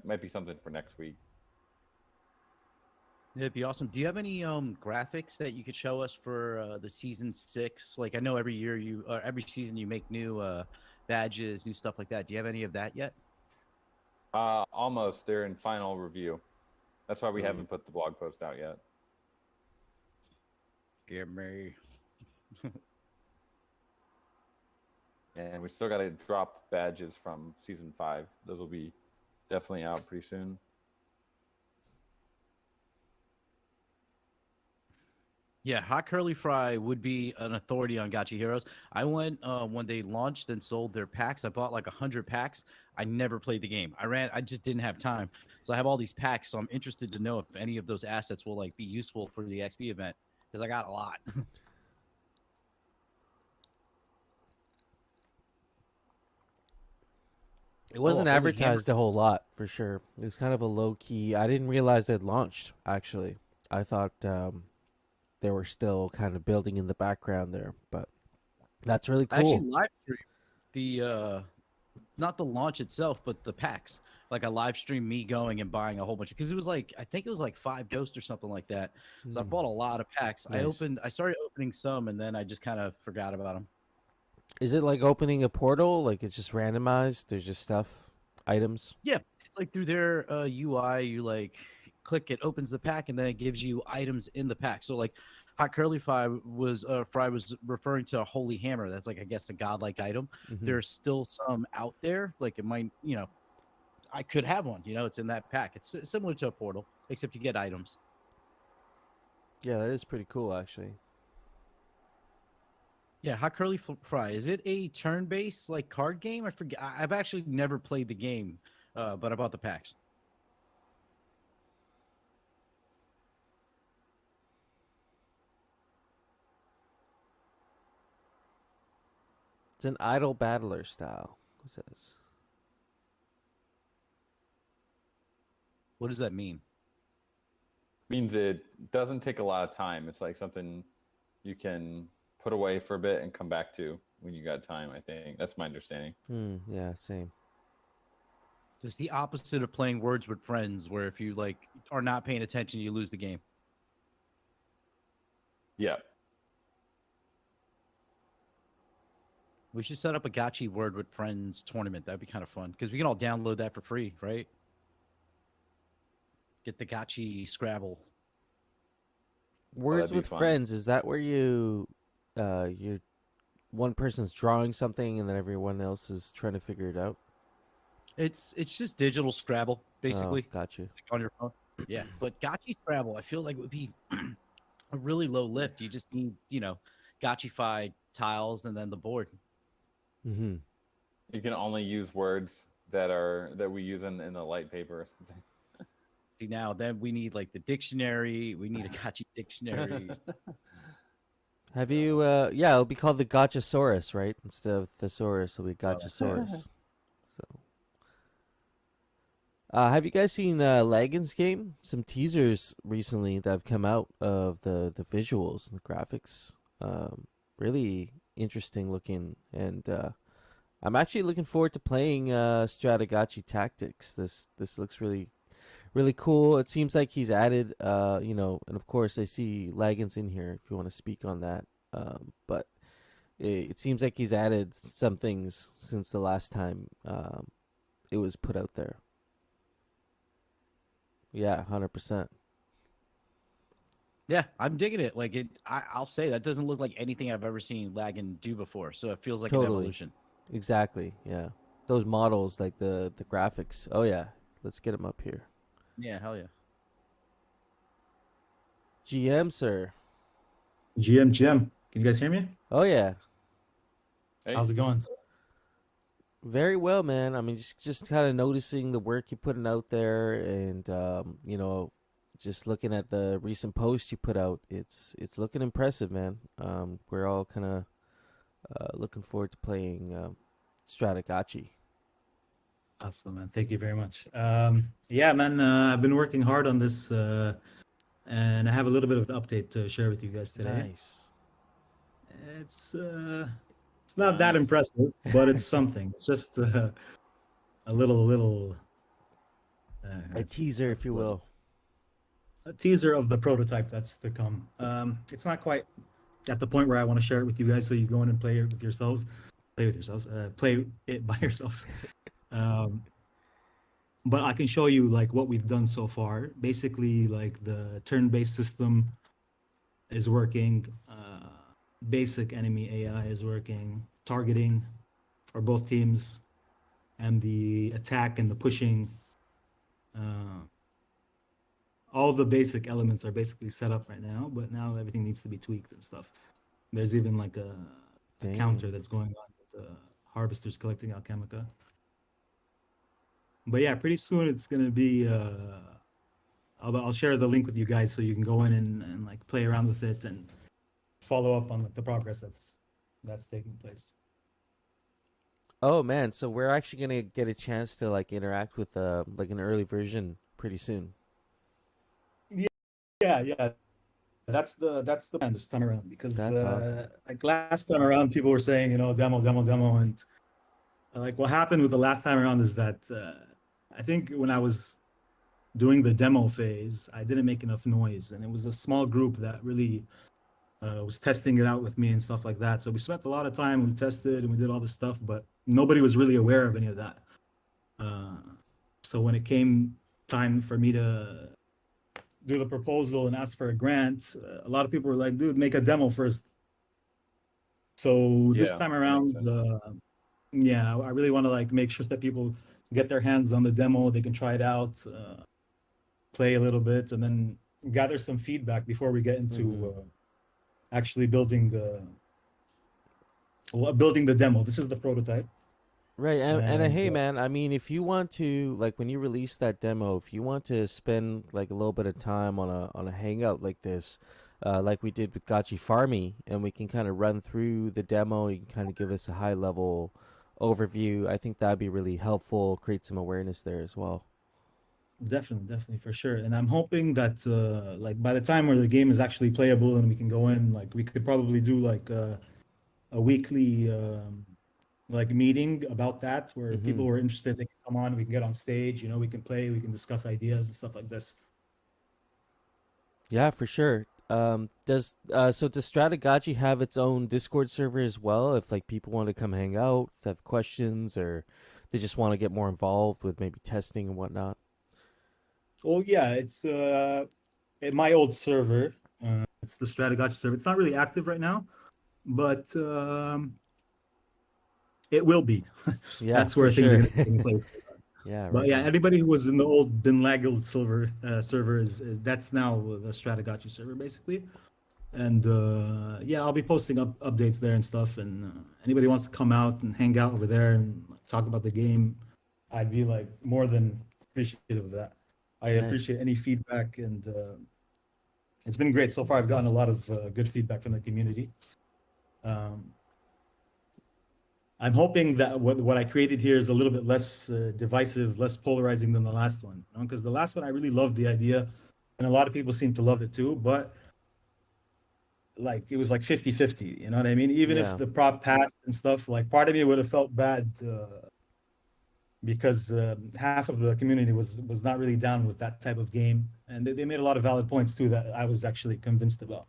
might be something for next week. It'd be awesome. Do you have any graphics that you could show us for the season 6? Like I know every year every season you make new badges, new stuff like that. Do you have any of that yet? Almost. They're in final review. That's why we haven't put the blog post out yet. Give me. And we still got to drop badges from season 5. Those will be definitely out pretty soon. Yeah, Hot Curly Fry would be an authority on Gotchi Heroes. I went when they launched and sold their packs. I bought like 100 packs. I never played the game. I just didn't have time. So I have all these packs. So I'm interested to know if any of those assets will like be useful for the XP event because I got a lot. It wasn't Holy advertised a whole lot for sure. It was kind of a low key. I didn't realize it launched. Actually, I thought they were still kind of building in the background there, but that's really cool. I actually live stream the not the launch itself, but the packs. Like I live streamed me going and buying a whole bunch because it was like I think it was like 5 ghosts or something like that. So I bought a lot of packs. Nice. I started opening some and then I just kind of forgot about them. Is it like opening a portal? Like it's just randomized? There's just stuff, items? Yeah, it's like through their UI, you like click it, opens the pack, and then it gives you items in the pack. So like Hot Curly Fry was referring to a holy hammer. That's like I guess a godlike item. Mhm. There's still some out there. Like it might, I could have one. It's in that pack. It's similar to a portal, except you get items. Yeah, that is pretty cool actually. Yeah, Hot Curly Fry. Is it a turn-based like card game? I forget. I've actually never played the game, but I bought the packs. It's an idle battler style, it says. What does that mean? Means it doesn't take a lot of time. It's like something you can put away for a bit and come back to when you got time, I think. That's my understanding. Yeah, same. Just the opposite of playing Words with Friends, where if you like are not paying attention, you lose the game. Yeah. We should set up a Gotchi Word with Friends tournament. That'd be kind of fun because we can all download that for free, right? Get the Gotchi Scrabble. Words that'd be with fun. friends, is that where you're one person's drawing something and then everyone else is trying to figure it out? It's just digital Scrabble, basically. Oh, got you. Like on your phone. Yeah, but Gotchi Scrabble, I feel like it would be a really low lift. You just need, Gotchify tiles and then the board. Mm-hmm. You can only use words that we use in the light paper or something. See, now then we need like the dictionary. We need a Gotchi dictionary. Have you, yeah, it'll be called the Gotchasaurus, right? Instead of thesaurus, it'll be Gotchasaurus. So, have you guys seen Lagan's game? Some teasers recently that have come out of the visuals and the graphics. Really interesting looking, and I'm actually looking forward to playing Stratagochi Tactics. This looks really cool. It seems like he's added, and of course I see Lagan's in here if you want to speak on that. But it seems like he's added some things since the last time it was put out there. Yeah, 100%. Yeah, I'm digging it. Like I'll say that doesn't look like anything I've ever seen Lagan do before. So it feels like an evolution. Exactly. Yeah, those models, like the graphics. Oh yeah, let's get them up here. Yeah, hell yeah. GM, sir. GM. Can you guys hear me? Oh yeah. Hey. How's it going? Very well, man. I mean, just kind of noticing the work you're putting out there, and just looking at the recent post you put out. It's looking impressive, man. We're all kind of looking forward to playing Stratagochi. Awesome, man. Thank you very much. Yeah, man. I've been working hard on this, and I have a little bit of an update to share with you guys today. Nice. It's not that impressive, but it's something. It's just a little A teaser, if you will. A teaser of the prototype that's to come. It's not quite at the point where I want to share it with you guys, so you go in and play it with yourselves. Play it by yourselves. But I can show you like what we've done so far. Basically, like the turn-based system is working. Basic enemy AI is working. Targeting for both teams, and the attack and the pushing. All the basic elements are basically set up right now, but now everything needs to be tweaked and stuff. There's even like a counter that's going on with the harvesters collecting alchemica. But yeah, pretty soon it's gonna be. I'll share the link with you guys so you can go in and like play around with it and follow up on the progress that's taking place. Oh man, so we're actually gonna get a chance to like interact with like an early version pretty soon. Yeah. That's the plan this time around, because That's awesome. like last time around people were saying, demo, and like what happened with the last time around is that I think when I was doing the demo phase, I didn't make enough noise, and it was a small group that really was testing it out with me and stuff like that. So we spent a lot of time, we tested and we did all this stuff, but nobody was really aware of any of that. So when it came time for me to do the proposal and ask for a grant, a lot of people were like, dude, make a demo first. So this time around, I really want to like make sure that people get their hands on the demo, they can try it out, play a little bit, and then gather some feedback before we get into actually building the demo. This is the prototype. Right, and hey man, I mean, if you want to, like, when you release that demo, if you want to spend like a little bit of time on a hangout like this, like we did with Gotchi Farmy, and we can kind of run through the demo, you can kind of give us a high level overview. I think that'd be really helpful, create some awareness there as well. Definitely, for sure. And I'm hoping that like by the time where the game is actually playable and we can go in, like we could probably do like a weekly like meeting about that, where people who are interested, they can come on, we can get on stage, we can play, we can discuss ideas and stuff like this. Yeah, for sure. Does Strategachi have its own Discord server as well? If like people want to come hang out, if they have questions, or they just want to get more involved with maybe testing and whatnot. Oh yeah, it's at my old server. It's the Strategachi server. It's not really active right now, but it will be. Yeah, that's where things are going to take place. Yeah, but right yeah, on. everybody who was in the old Bin Laggled server is that's now the Strategachi server basically. And yeah, I'll be posting updates there and stuff. And anybody wants to come out and hang out over there and talk about the game, I'd be like more than appreciative of that. I appreciate any feedback, and it's been great so far. I've gotten a lot of good feedback from the community. I'm hoping that what I created here is a little bit less divisive, less polarizing than the last one. Because the last one, I really loved the idea, and a lot of people seem to love it too. But like it was like 50-50, you know what I mean? Even if the prop passed and stuff, like part of me would have felt bad because half of the community was not really down with that type of game, and they made a lot of valid points too that I was actually convinced about.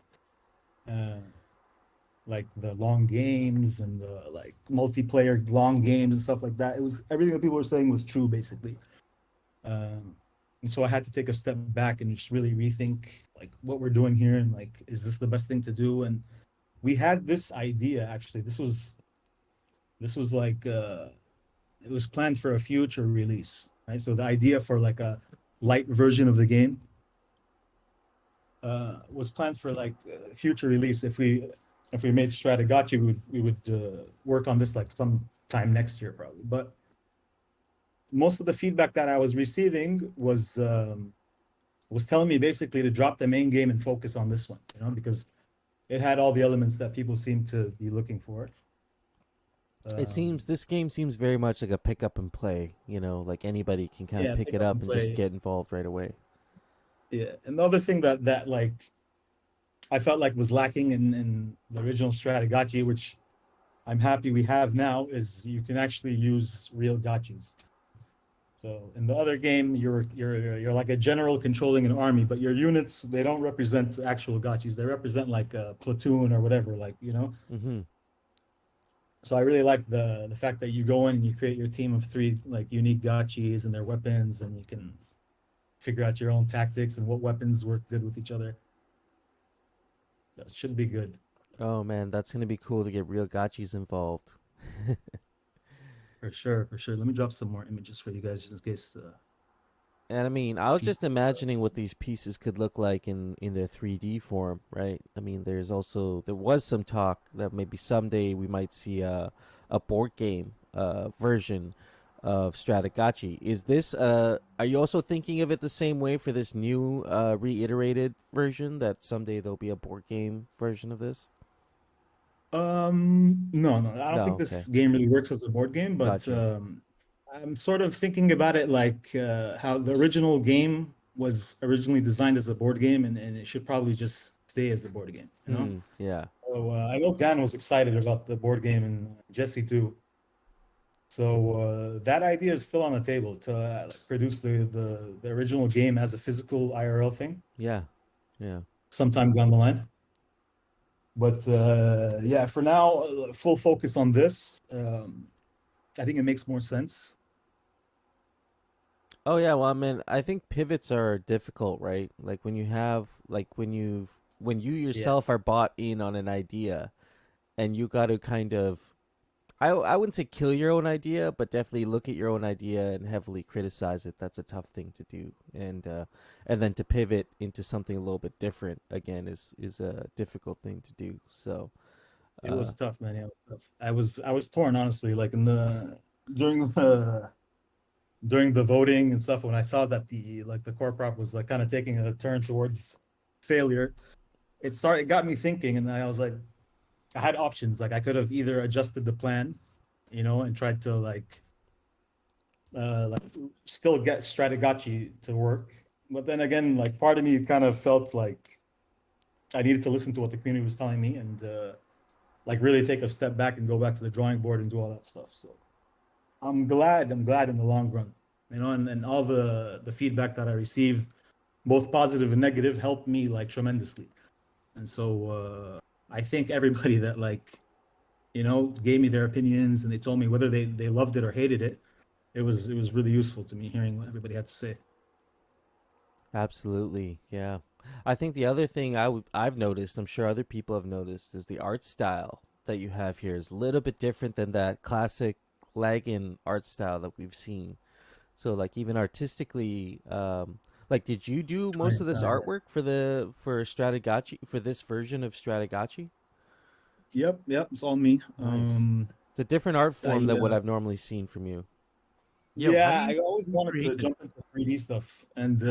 Like the long games and the like multiplayer long games and stuff like that. It was everything that people were saying was true basically. And so I had to take a step back and just really rethink like what we're doing here, and like, is this the best thing to do? And we had this idea, actually. This was like it was planned for a future release, right? So the idea for like a light version of the game was planned for like future release. If we made Strategachi, we would work on this like sometime next year probably. But most of the feedback that I was receiving was telling me basically to drop the main game and focus on this one, because it had all the elements that people seem to be looking for. This game seems very much like a pick up and play, like anybody can kind of pick it up and just get involved right away. Yeah. Another thing that like I felt like was lacking in the original Strategachi, which I'm happy we have now, is you can actually use real gotchis. So in the other game, you're like a general controlling an army, but your units, they don't represent actual gotchis. They represent like a platoon or whatever, like, you know. Mm-hmm. So I really like the fact that you go in and you create your team of 3 like unique gotchis and their weapons, and you can figure out your own tactics and what weapons work good with each other. That should be good. Oh man, that's gonna be cool to get real gotchis involved. For sure, for sure. Let me drop some more images for you guys just in case. And I mean, I was just imagining what these pieces could look like in their 3D form, right? I mean, there was some talk that maybe someday we might see a board game version of Stratogotchi. Is this are you also thinking of it the same way for this new reiterated version, that someday there'll be a board game version of this? No, no, I don't No, think okay. this game really works as a board game, but Gotcha. I'm sort of thinking about it like how the original game was originally designed as a board game, and it should probably just stay as a board game, you know? Yeah. So I know Dan was excited about the board game, and Jesse too. So that idea is still on the table to produce the original game as a physical IRL thing Yeah. Yeah. sometime down the line. But yeah, for now, full focus on this. I think it makes more sense. Oh yeah, well I mean, I think pivots are difficult, right? Like when you yourself are bought in on an idea, and you got to kind of, I wouldn't say kill your own idea, but definitely look at your own idea and heavily criticize it. That's a tough thing to do, and then to pivot into something a little bit different again is a difficult thing to do. So It was tough, man. Yeah, it was tough. I was torn, honestly. Like in the during the during the voting and stuff, when I saw that the core prop was like kind of taking a turn towards failure, it got me thinking, and I was like, I had options. Like I could have either adjusted the plan, you know, and tried to like still get Stratogotchi to work. But then again, like part of me kind of felt like I needed to listen to what the community was telling me, and like really take a step back and go back to the drawing board and do all that stuff. So I'm glad in the long run, you know, and all the feedback that I received, both positive and negative, helped me like tremendously. And so I think everybody that like, you know, gave me their opinions and they told me whether they loved it or hated it, it was really useful to me hearing what everybody had to say. absolutely, yeah. I think the other thing I've noticed, I'm sure other people have noticed, is the art style that you have here is a little bit different than that classic Lagan art style that we've seen. So like even artistically, like did you do most of this artwork for Stratogotchi, for this version of Stratogotchi? Yep, it's all me. Nice. It's a different art form than what I, I've normally seen from you. Yo, how yeah, do I always wanted to create jump into 3D stuff, and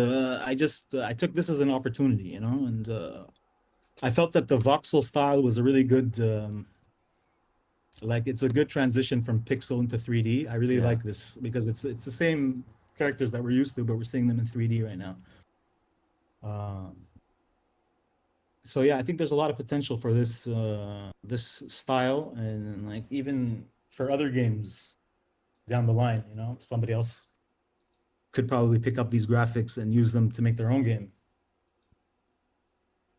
I took this as an opportunity, you know, and I felt that the voxel style was a really good, like it's a good transition from pixel into 3D. I really Yeah. like this because it's the same characters that we're used to, but we're seeing them in 3D right now. So yeah, I think there's a lot of potential for this style, and like even for other games down the line, you know, somebody else could probably pick up these graphics and use them to make their own game.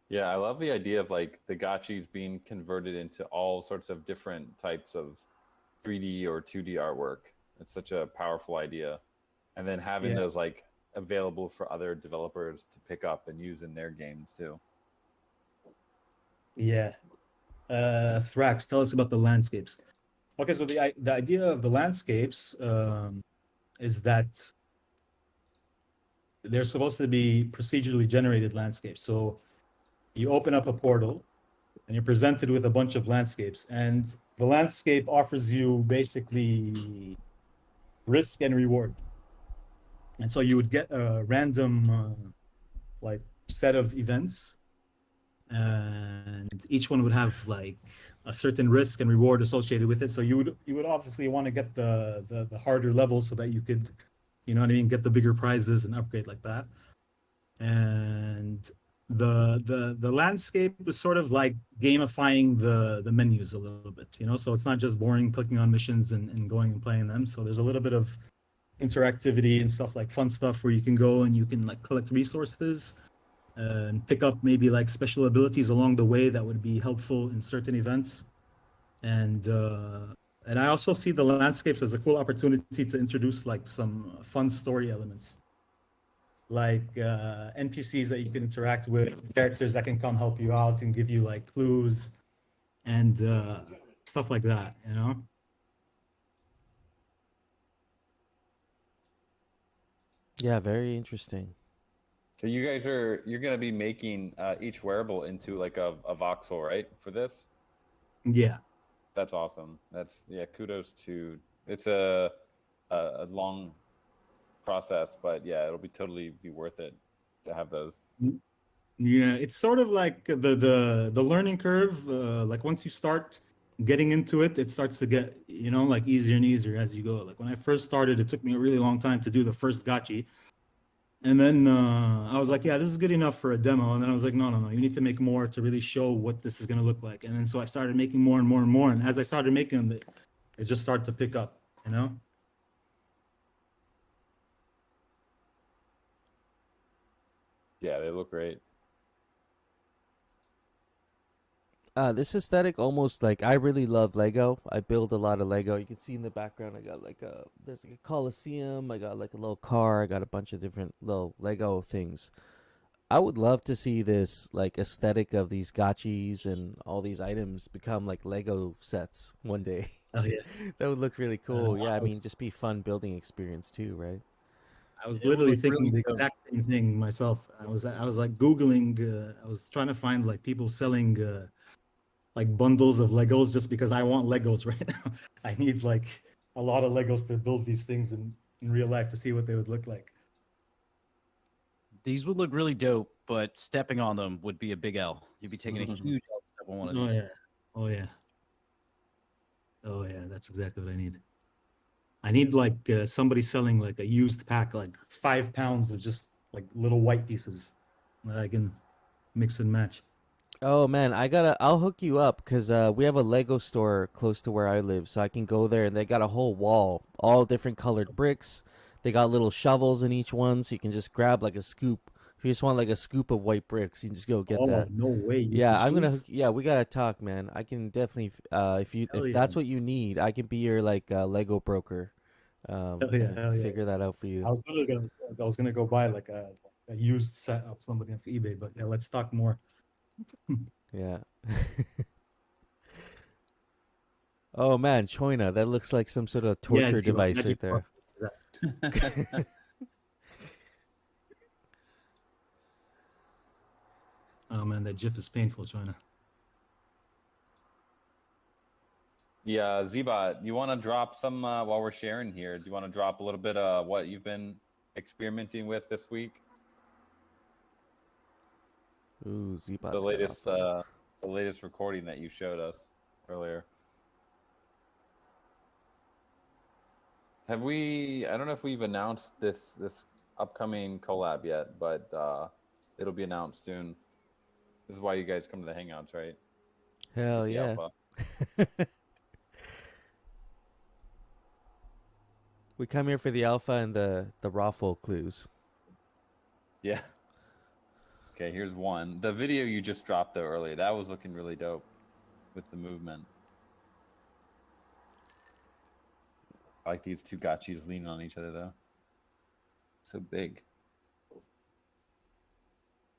Yeah, I love the idea of like the gotchis being converted into all sorts of different types of 3D or 2D artwork. It's such a powerful idea. And then having Yeah. those like available for other developers to pick up and use in their games too. Yeah. Thrax, tell us about the landscapes. Okay, so the idea of the landscapes is that they're supposed to be procedurally generated landscapes. So you open up a portal and you're presented with a bunch of landscapes, and the landscape offers you basically risk and reward. And so you would get a random like set of events, and each one would have like a certain risk and reward associated with it. So you would obviously want to get the harder level so that you could, you know what I mean, get the bigger prizes and upgrade like that. And the landscape was sort of like gamifying the menus a little bit, you know. So it's not just boring clicking on missions and going and playing them. So there's a little bit of interactivity and stuff like fun stuff where you can go and you can like collect resources and pick up maybe like special abilities along the way that would be helpful in certain events. And I also see the landscapes as a cool opportunity to introduce like some fun story elements, like NPCs that you can interact with, characters that can come help you out and give you like clues and stuff like that, you know? Yeah, very interesting. So you're gonna be making each wearable into like a voxel, right? For this, Yeah. that's awesome. That's kudos to. It's a long process, but yeah, it'll be totally be worth it to have those. Yeah, it's sort of like the learning curve. Like once you start getting into it, it starts to get, you know, like easier and easier as you go. Like when I first started, it took me a really long time to do the first gotchi. And then I was like, yeah, this is good enough for a demo. And then I was like, no, no, no, you need to make more to really show what this is going to look like. And then so I started making more and more and more. And as I started making them, it just started to pick up, you know? Yeah, they look great. This aesthetic almost like I really love Lego. I build a lot of Lego. You can see in the background I got like there's like a Coliseum, I got like a little car, I got a bunch of different little Lego things. I would love to see this like aesthetic of these gotchis and all these items become like Lego sets one day. Oh, yeah. That would look really cool. Yeah, I mean was- just be fun building experience too, right? I was It would literally look thinking really the dope. exact same thing myself. I was like Googling, I was trying to find like people selling like bundles of Legos just because I want Legos right now. I need like a lot of Legos to build these things in real life to see what they would look like. These would look really dope, but stepping on them would be a big L. You'd be taking a huge L to step on one of Oh these. yeah. Oh yeah. Oh yeah, that's exactly what I need. I need like somebody selling like a used pack, like 5 pounds of just like little white pieces that I can mix and match. Oh man, I'll hook you up because we have a Lego store close to where I live, so I can go there and they got a whole wall, all different colored bricks. They got little shovels in each one, so you can just grab like a scoop. If you just want like a scoop of white bricks, you can just go get Oh that. no way! You Yeah, can I'm gonna choose? yeah, we gotta talk, man. I can definitely Hell if yeah! that's what you need, I can be your like Lego broker, Hell yeah! and Hell yeah! figure that out for you. I was gonna go buy like a used set of somebody off eBay, but yeah, let's talk more. Yeah. Oh man, Choina, that looks like some sort of Yeah, torture it's your device right magic there. marker. Oh man, that GIF is painful, China. Yeah, Zbot, you want to drop some while we're sharing here? Do you want to drop a little bit of what you've been experimenting with this week? Ooh, Zbot's The got latest, off. the latest recording that you showed us earlier. Have we? I don't know if we've announced this upcoming collab yet, but it'll be announced soon. This is why you guys come to the Hangouts, right? Hell The yeah. alpha. We come here for the alpha and the raffle clues. Yeah. Okay, here's one. The video you just dropped though earlier, that was looking really dope with the movement. I like these two gotchis leaning on each other though. So big.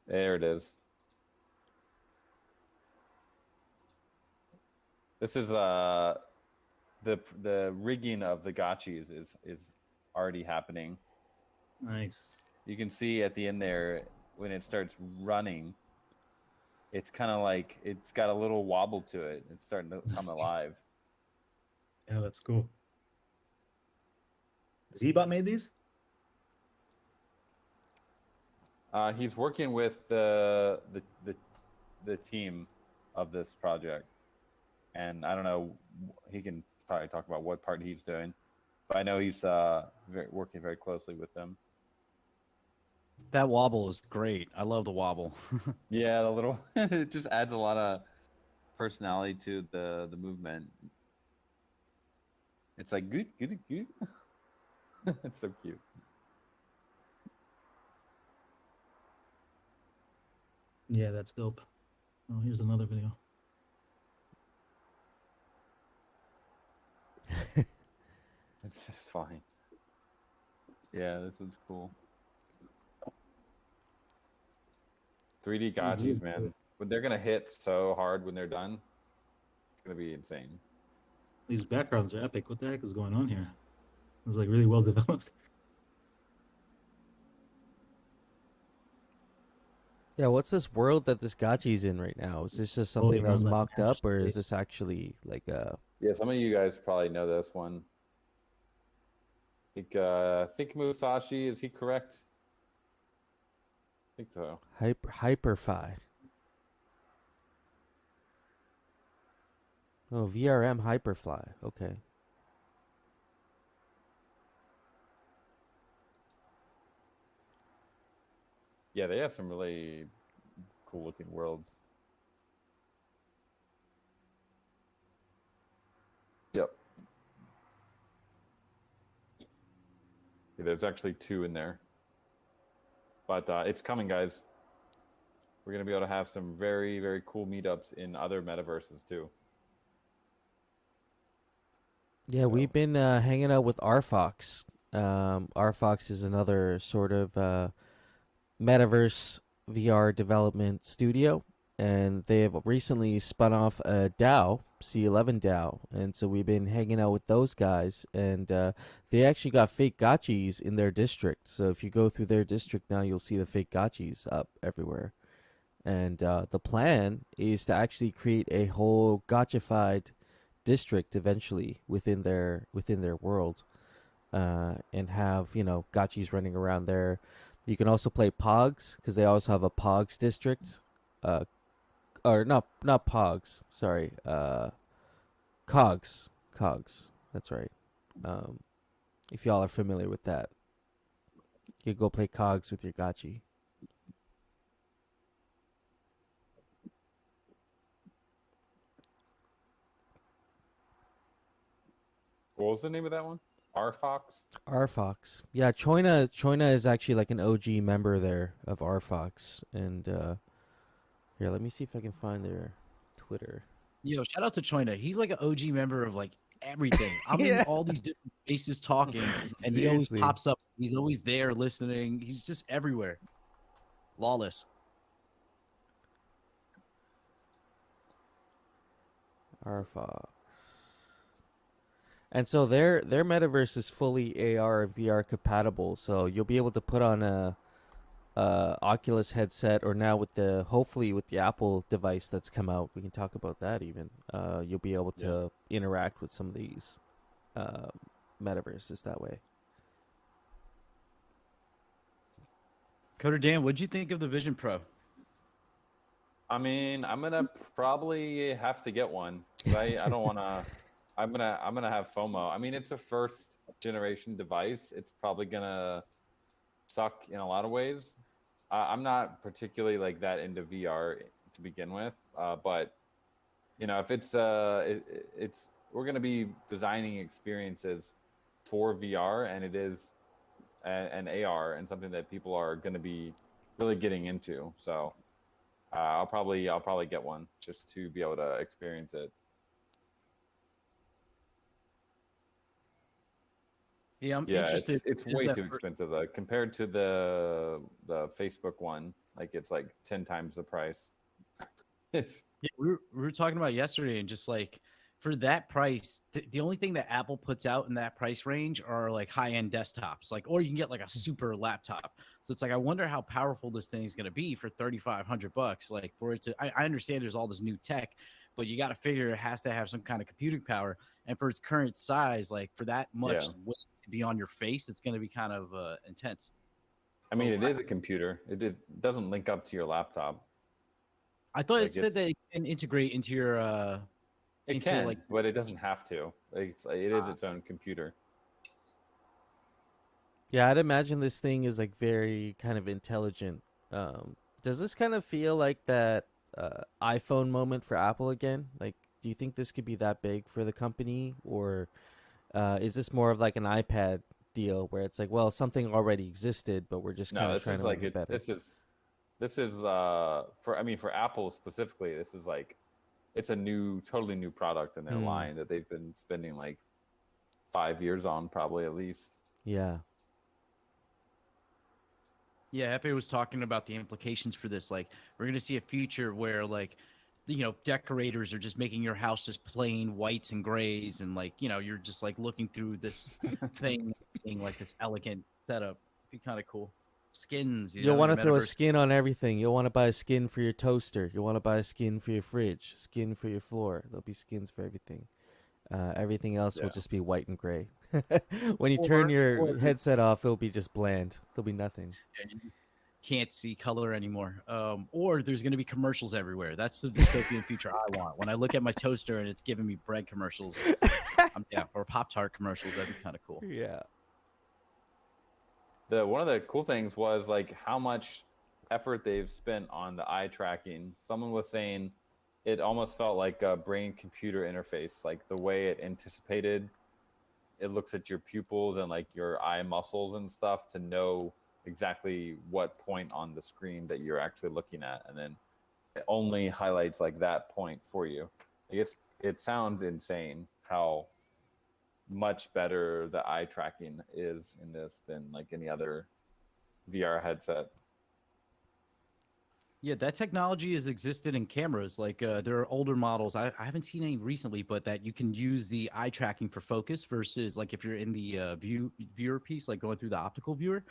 There it is. This is the rigging of the gotchis is already happening. Nice. You can see at the end there when it starts running, it's kind of like it's got a little wobble to it. It's starting to come alive. Yeah, that's cool. Zbot made these? He's working with the team of this project, and I don't know. He can probably talk about what part he's doing, but I know he's working very closely with them. That wobble is great. I love the wobble. Yeah, the little it just adds a lot of personality to the movement. It's like good. It's so cute. Yeah, that's dope. Oh, here's another video. It's fine. Yeah, this one's cool. 3D gotchis, man. But they're gonna hit so hard when they're done. It's gonna be insane. These backgrounds are epic. What the heck is going on here? It's like really well developed. Yeah, what's this world that this Gotchi's in right now? Is this just something Floating that was around that mocked up, or is space. this actually like a? Yeah, some of you guys probably know this one. I think Musashi, is he correct? I think so. Hyperfi. Oh, VRM Hyperfly. Okay. Yeah, they have some really cool looking worlds. Yep. Yeah, there's actually 2 in there. But it's coming, guys. We're going to be able to have some very, very cool meetups in other metaverses, too. Yeah, So- we've been hanging out with RFox. RFox is another sort of metaverse VR development studio, and they have recently spun off a DAO, C11 DAO, and so we've been hanging out with those guys, and they actually got fake gotchis in their district. So if you go through their district now, you'll see the fake gotchis up everywhere. And the plan is to actually create a whole gotchified district eventually within their world, and have gotchis running around there. You can also play Pogs because they also have a Pogs district, or not Pogs. Sorry, Cogs. That's right. If y'all are familiar with that, you can go play Cogs with your gotchi. What was the name of that one? RFox? RFox. Yeah, Choina is actually like an OG member there of RFox, and here, let me see if I can find their Twitter. Yo, shout out to Choina. He's like an OG member of like everything. I'm Yeah. in all these different spaces talking, and he always Seriously. pops up. He's always there listening. He's just everywhere. Lawless. RFox. And so their metaverse is fully AR and VR compatible. So you'll be able to put on a Oculus headset, or now hopefully with the Apple device that's come out, we can talk about that even. You'll be able to interact with some of these metaverses that way. Coder Dan, what'd you think of the Vision Pro? I mean, I'm gonna probably have to get one. Right? I don't want to. I'm gonna have FOMO. I mean, it's a first generation device. It's probably gonna suck in a lot of ways. I'm not particularly like that into VR to begin with, but if it's we're gonna be designing experiences for VR, and it is an AR and something that people are gonna be really getting into. So I'll probably get one just to be able to experience it. Yeah, I'm Yeah, interested. it's Is way that too for- expensive compared to the Facebook one. Like it's like 10 times the price. It's Yeah, we were talking about yesterday, and just like for that price, the only thing that Apple puts out in that price range are like high-end desktops, like, or you can get like a super laptop. So it's like, I wonder how powerful this thing is going to be for $3,500. Like, for it to, I understand there's all this new tech, but you got to figure it has to have some kind of computing power. And for its current size, like for that much weight to be on your face, it's going to be kind of intense. I mean, it is a computer. It doesn't link up to your laptop. I thought Like, it said that it can integrate into your It into, can, like- but it doesn't have to. It is its own computer. Yeah, I'd imagine this thing is like very kind of intelligent. Does this kind of feel like that iPhone moment for Apple again? Like, do you think this could be that big for the company, or is this more of like an iPad deal where it's like, well, something already existed, but we're just kind No, of this trying is to like make it better. this is for Apple specifically. This is like it's a totally new product in their Hmm. line that they've been spending like 5 years on, probably at least. Yeah. Yeah, Efe was talking about the implications for this. Like, we're gonna see a future where, like, decorators are just making your house just plain whites and grays, and like, you're just like looking through this thing, seeing like this elegant setup. Be kind of cool. Skins, You'll in want a to throw a metaverse. skin on everything. You'll want to buy a skin for your toaster. You'll want to buy a skin for your fridge, skin for your floor. There'll be skins for everything. Everything else will Yeah. just be white and gray. When you Or- turn or your the- headset off, it'll be just bland. There'll be nothing. Yeah, you just can't see color anymore. Or there's going to be commercials everywhere. That's the dystopian future I want. When I look at my toaster and it's giving me bread commercials, I'm down. Or Pop-Tart commercials. That'd be kind of cool. Yeah. One of the cool things was like how much effort they've spent on the eye tracking. Someone was saying it almost felt like a brain computer interface, like the way it anticipated. It looks at your pupils and like your eye muscles and stuff to know exactly what point on the screen that you're actually looking at, and then it only highlights like that point for you. Like it sounds insane how much better the eye tracking is in this than like any other VR headset. Yeah, that technology has existed in cameras. Like there are older models. I haven't seen any recently, but that you can use the eye tracking for focus versus like if you're in the viewer piece, like going through the optical viewer.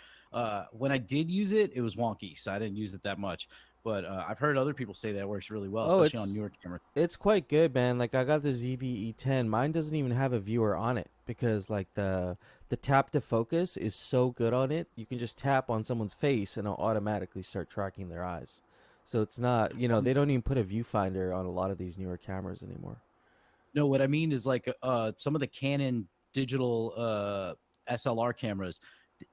When I did use it, it was wonky, so I didn't use it that much. But I've heard other people say that it works really well, Oh, especially on newer cameras. It's quite good, man. Like I got the ZV-E10. Mine doesn't even have a viewer on it because like the tap to focus is so good on it. You can just tap on someone's face and it'll automatically start tracking their eyes. So it's not, they don't even put a viewfinder on a lot of these newer cameras anymore. No, what I mean is like some of the Canon digital SLR cameras.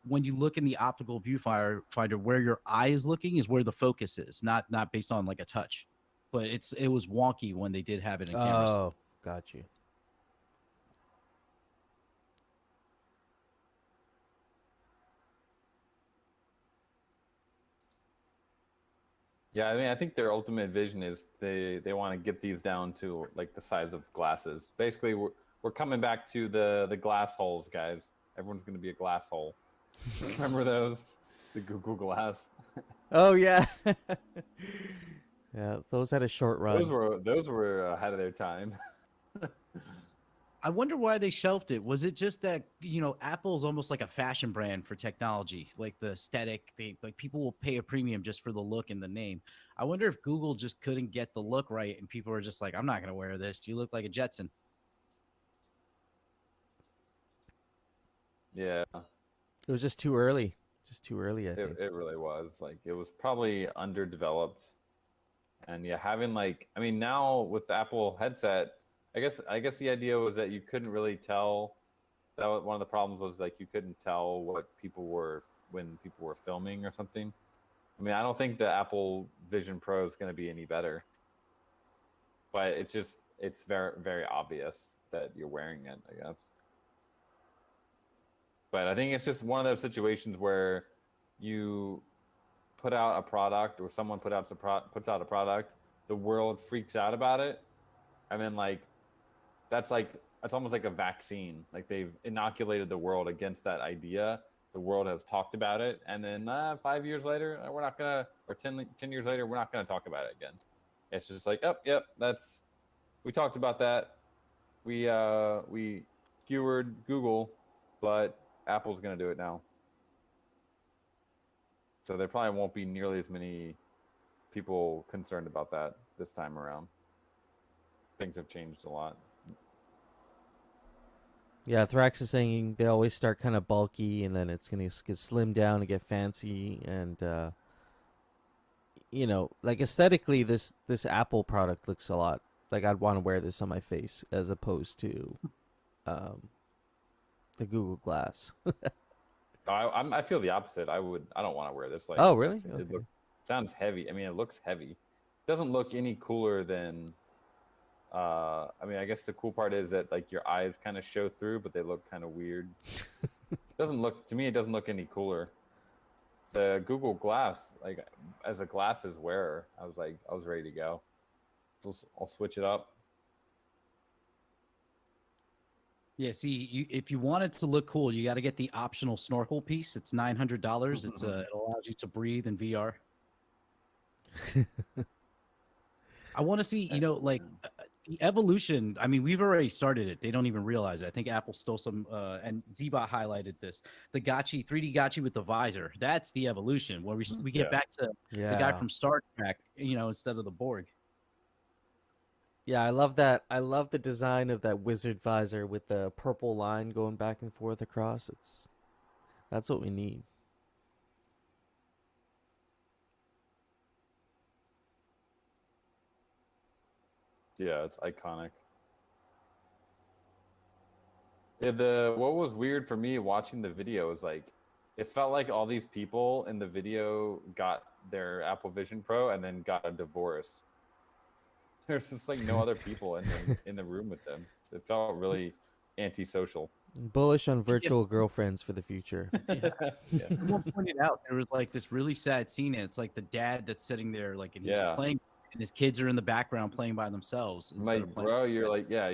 When you look in the optical viewfinder, where your eye is looking is where the focus is, not based on like a touch. But it was wonky when they did have it in cameras. Oh, got you. Yeah, I mean, I think their ultimate vision is they want to get these down to like the size of glasses. Basically, we're coming back to the glass holes, guys. Everyone's going to be a glass hole. Remember those? The Google Glass. Oh yeah. Yeah, those had a short run. Those were ahead of their time. I wonder why they shelved it. Was it just that Apple's almost like a fashion brand for technology, like the aesthetic? Like people will pay a premium just for the look and the name. I wonder if Google just couldn't get the look right, and people were just like, "I'm not going to wear this. You look like a Jetson." Yeah, It was just too early. Just too early, I think. it really was. Like it was probably underdeveloped. And yeah, having like, I mean, now with the Apple headset, I guess the idea was that you couldn't really tell. That was one of the problems was like you couldn't tell what people were when people were filming or something. I mean, I don't think the Apple Vision Pro is going to be any better, but it's very very obvious that you're wearing it, I guess. But I think it's just one of those situations where you put out a product or someone puts out a product, the world freaks out about it, and then that's almost like a vaccine. Like they've inoculated the world against that idea. The world has talked about it, and then 5 years later, we're not gonna, or 10 years later, we're not gonna talk about it again. It's just like, oh, yep, we talked about that. We skewered Google, but Apple's gonna do it now. So there probably won't be nearly as many people concerned about that this time around. Things have changed a lot. Yeah, Thrax is saying they always start kind of bulky, and then it's gonna get slimmed down and get fancy, and like aesthetically, this Apple product looks a lot like I'd want to wear this on my face as opposed to the Google Glass. I feel the opposite. I don't want to wear this. Like, Oh, really? It Okay. sounds heavy. I mean, it looks heavy. It doesn't look any cooler than. I mean, I guess the cool part is that like your eyes kind of show through, but they look kind of weird. Doesn't look to me. It doesn't look any cooler. The Google Glass, like as a glasses wearer, I was ready to go. So I'll switch it up. Yeah, see, if you want it to look cool, you got to get the optional snorkel piece. It's $900. It allows you to breathe in VR. I want to see, like the evolution. I mean, we've already started it. They don't even realize it. I think Apple stole some, and Zbot highlighted this. The Gotchi, 3D Gotchi with the visor. That's the evolution where we get back to the guy Yeah. from Star Trek, instead of the Borg. Yeah, I love that. I love the design of that wizard visor with the purple line going back and forth across. That's what we need. Yeah, it's iconic. Yeah, what was weird for me watching the video is like it felt like all these people in the video got their Apple Vision Pro and then got a divorce. There's just like no other people in the room with them. It felt really antisocial. Bullish on virtual girlfriends for the future. Yeah. Someone pointed out there was like this really sad scene. And it's like the dad that's sitting there, like, and he's Yeah. playing, and his kids are in the background playing by themselves. I'm instead like, of playing. bro, you're like, yeah,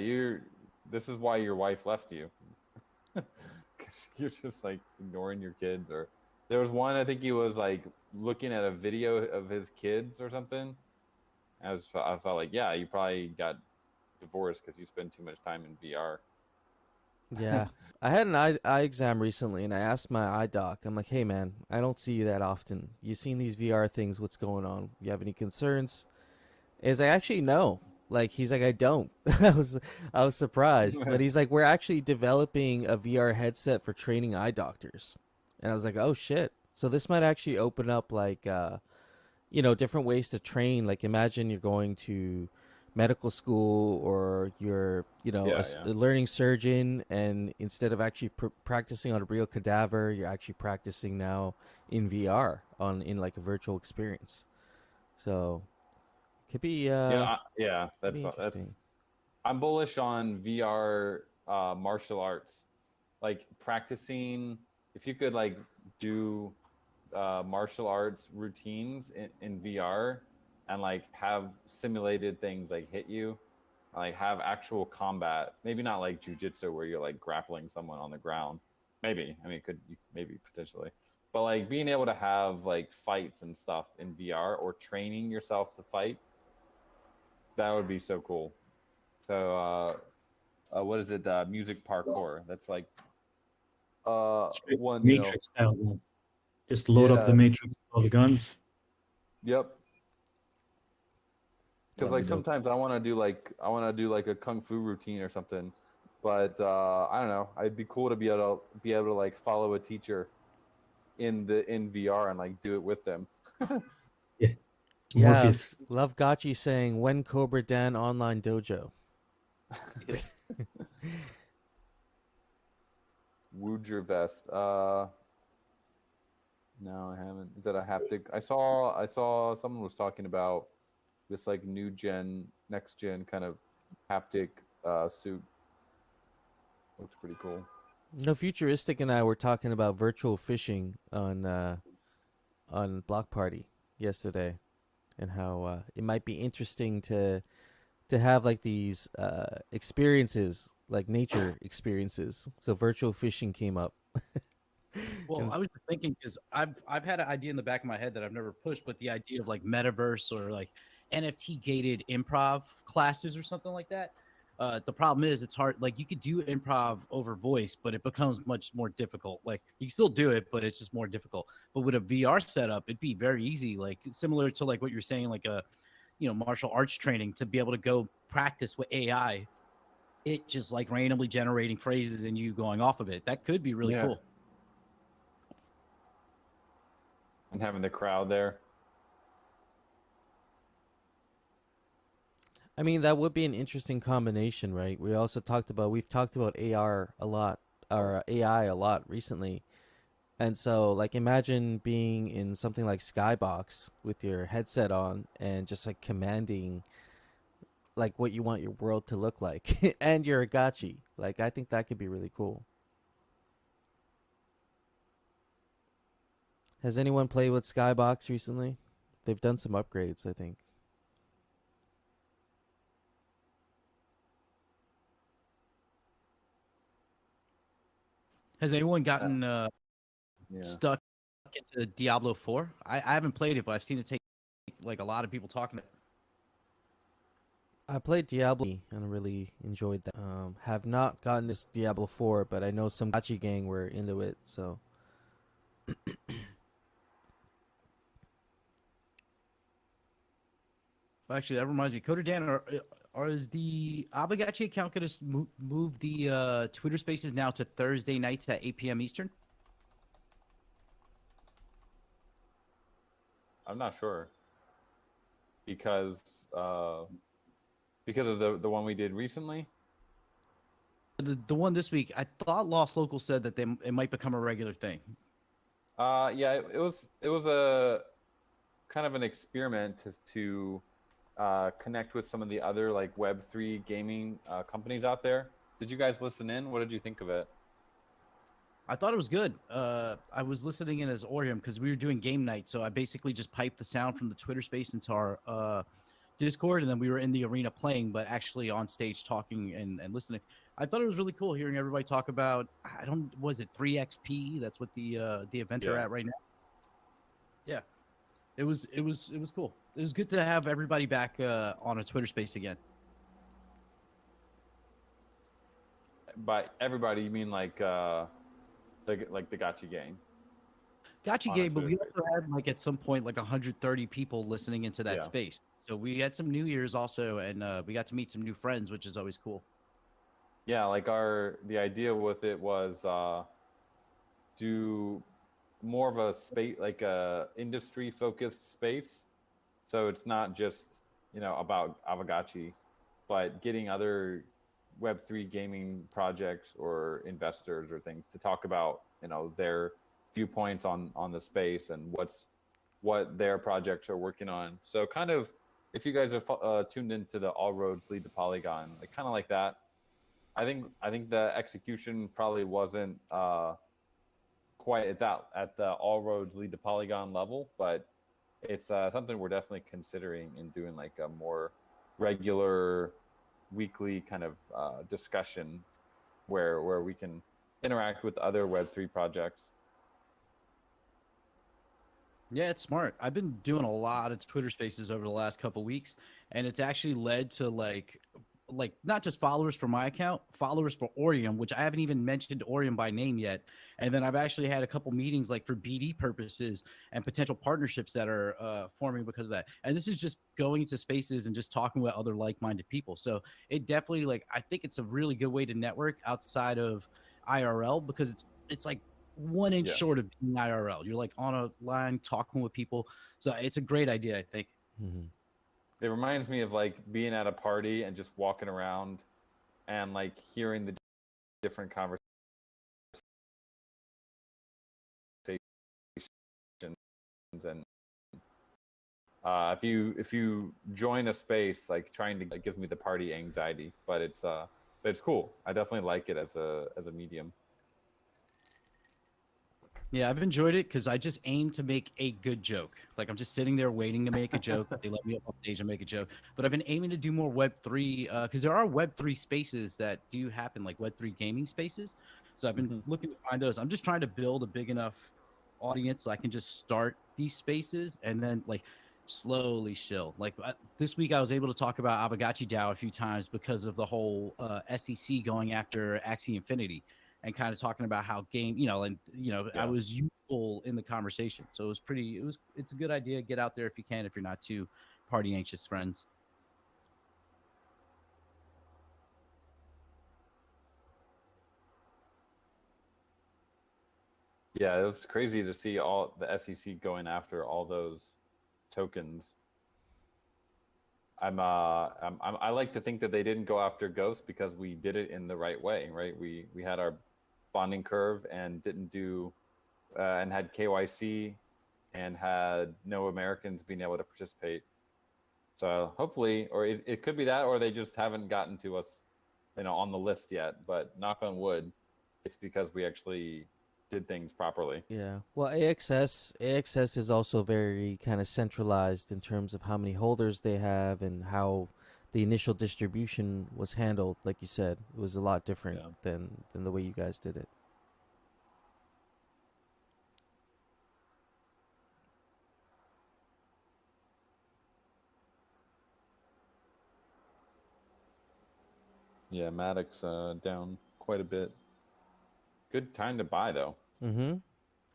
this is why your wife left you. Because you're just like ignoring your kids. Or there was one, I think he was like looking at a video of his kids or something. I felt like, yeah, you probably got divorced because you spend too much time in VR. Yeah. I had an eye exam recently, and I asked my eye doc, I'm like, hey, man, I don't see you that often. You seen these VR things? What's going on? You have any concerns? Is I actually no. Like, he's like, I don't. I was surprised. But he's like, we're actually developing a VR headset for training eye doctors. And I was like, oh, shit. So this might actually open up, like, different ways to train. Like, imagine you're going to medical school or you're, a learning surgeon, and instead of actually practicing on a real cadaver, you're actually practicing now in VR in like a virtual experience. So could be That's interesting. I'm bullish on VR martial arts, like practicing. If you could like do martial arts routines in VR and like have simulated things like hit you, like have actual combat. Maybe not like jujitsu where you're like grappling someone on the ground. Maybe maybe potentially, but like being able to have like fights and stuff in VR or training yourself to fight. That would be so cool. So, what is it? Music parkour. That's like one. Matrix style one. Just load up the Matrix with all the guns. Yep. Because like Dope. sometimes I want to do like a kung fu routine or something, but I don't know. It'd be cool to be able to like follow a teacher in VR and like do it with them. Yeah. Yeah, Morpheus. love Gotchi saying, when Cobra Dan online dojo. Wooger vest. No, I haven't. Is that a haptic? I saw someone was talking about this like next gen kind of haptic suit. Looks pretty cool. No, Futuristic and I were talking about virtual fishing on Block Party yesterday, and how it might be interesting to have like these experiences, like nature experiences. So virtual fishing came up. Well, I was just thinking because I've had an idea in the back of my head that I've never pushed, but the idea of like metaverse or like NFT gated improv classes or something like that. The problem is it's hard. Like you could do improv over voice, but it becomes much more difficult. Like you can still do it, but it's just more difficult. But with a VR setup, it'd be very easy. Like similar to like what you're saying, like a martial arts training, to be able to go practice with AI. It just like randomly generating phrases and you going off of it. That could be really cool. And having the crowd there. I mean, that would be an interesting combination, right? We've talked about AR a lot, or AI a lot recently. And so, like, imagine being in something like Skybox with your headset on and just like commanding like what you want your world to look like and you're a gotchi. Like, I think that could be really cool. Has anyone played with Skybox recently? They've done some upgrades, I think. Has anyone Uh, gotten yeah. stuck into Diablo 4? I haven't played it, but I've seen it take like a lot of people talking. I played Diablo and I really enjoyed that. Have not gotten this Diablo 4, but I know some Gotchigang were into it, so. Actually, that reminds me, Coder Dan, or is the Aavegotchi account going to move the Twitter Spaces now to Thursday nights at 8 p.m. Eastern? I'm not sure because of the one we did recently. The one this week, I thought Lost Local said that it might become a regular thing. Yeah, it was a kind of an experiment to connect with some of the other like Web3 gaming companies out there. Did you guys listen in? What did you think of it? I thought it was good. I was listening in as Orium because we were doing game night, so I basically just piped the sound from the Twitter space into our Discord, and then we were in the arena playing, but actually on stage talking and listening. I thought it was really cool hearing everybody talk about was it 3XP? That's what the event they're Yeah. at right now. Yeah, it was cool. It was good to have everybody back on a Twitter space again. By everybody, you mean like the Gotchigang? Gotchigang, but Twitter we space. also had like at some point like 130 people listening into that Yeah. space. So we had some New Year's also, and we got to meet some new friends, which is always cool. Yeah, like the idea with it was do more of a space, like a industry focused space. So it's not just, about Aavegotchi, but getting other Web3 gaming projects or investors or things to talk about, their viewpoints on the space and what their projects are working on. So kind of, if you guys are tuned into the All Roads Lead to Polygon, like kind of like that. I think the execution probably wasn't quite at the All Roads Lead to Polygon level, but it's something we're definitely considering in doing like a more regular weekly kind of discussion where we can interact with other Web3 projects. Yeah, it's smart. I've been doing a lot of Twitter Spaces over the last couple weeks, and it's actually led to like not just followers for my account, followers for Orium, which I haven't even mentioned Orium by name yet. And then I've actually had a couple meetings like for BD purposes and potential partnerships that are forming because of that. And this is just going into spaces and just talking with other like-minded people. So it definitely I think it's a really good way to network outside of IRL because it's like 1 inch short of being IRL. You're like on a line talking with people. So it's a great idea, I think. Mm-hmm. It reminds me of like being at a party and just walking around and like hearing the different conversations and if you join a space like trying to, it gives me the party anxiety, but it's cool. I definitely like it as a medium. Yeah, I've enjoyed it because I just aim to make a good joke. Like I'm just sitting there waiting to make a joke. They let me up on stage and make a joke. But I've been aiming to do more Web3 because there are Web3 spaces that do happen, like Web3 gaming spaces. So I've been looking to find those. I'm just trying to build a big enough audience so I can just start these spaces and then like slowly shill. Like this week, I was able to talk about Aavegotchi DAO a few times because of the whole SEC going after Axie Infinity. And kind of talking about how game, I was useful in the conversation. So it's a good idea. Get out there if you can, if you're not too party anxious friends. Yeah, it was crazy to see all the SEC going after all those tokens. I like to think that they didn't go after Ghost because we did it in the right way, right? We had our bonding curve and didn't do and had KYC and had no Americans being able to participate. So hopefully, or it could be that, or they just haven't gotten to us, on the list yet. But knock on wood, it's because we actually did things properly. Yeah. Well, AXS is also very kind of centralized in terms of how many holders they have and how the initial distribution was handled. Like you said, it was a lot different Yeah. than the way you guys did it. Yeah, Maddox down quite a bit. Good time to buy though. Mm-hmm.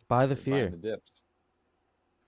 Buy the You're buying fear. the dips.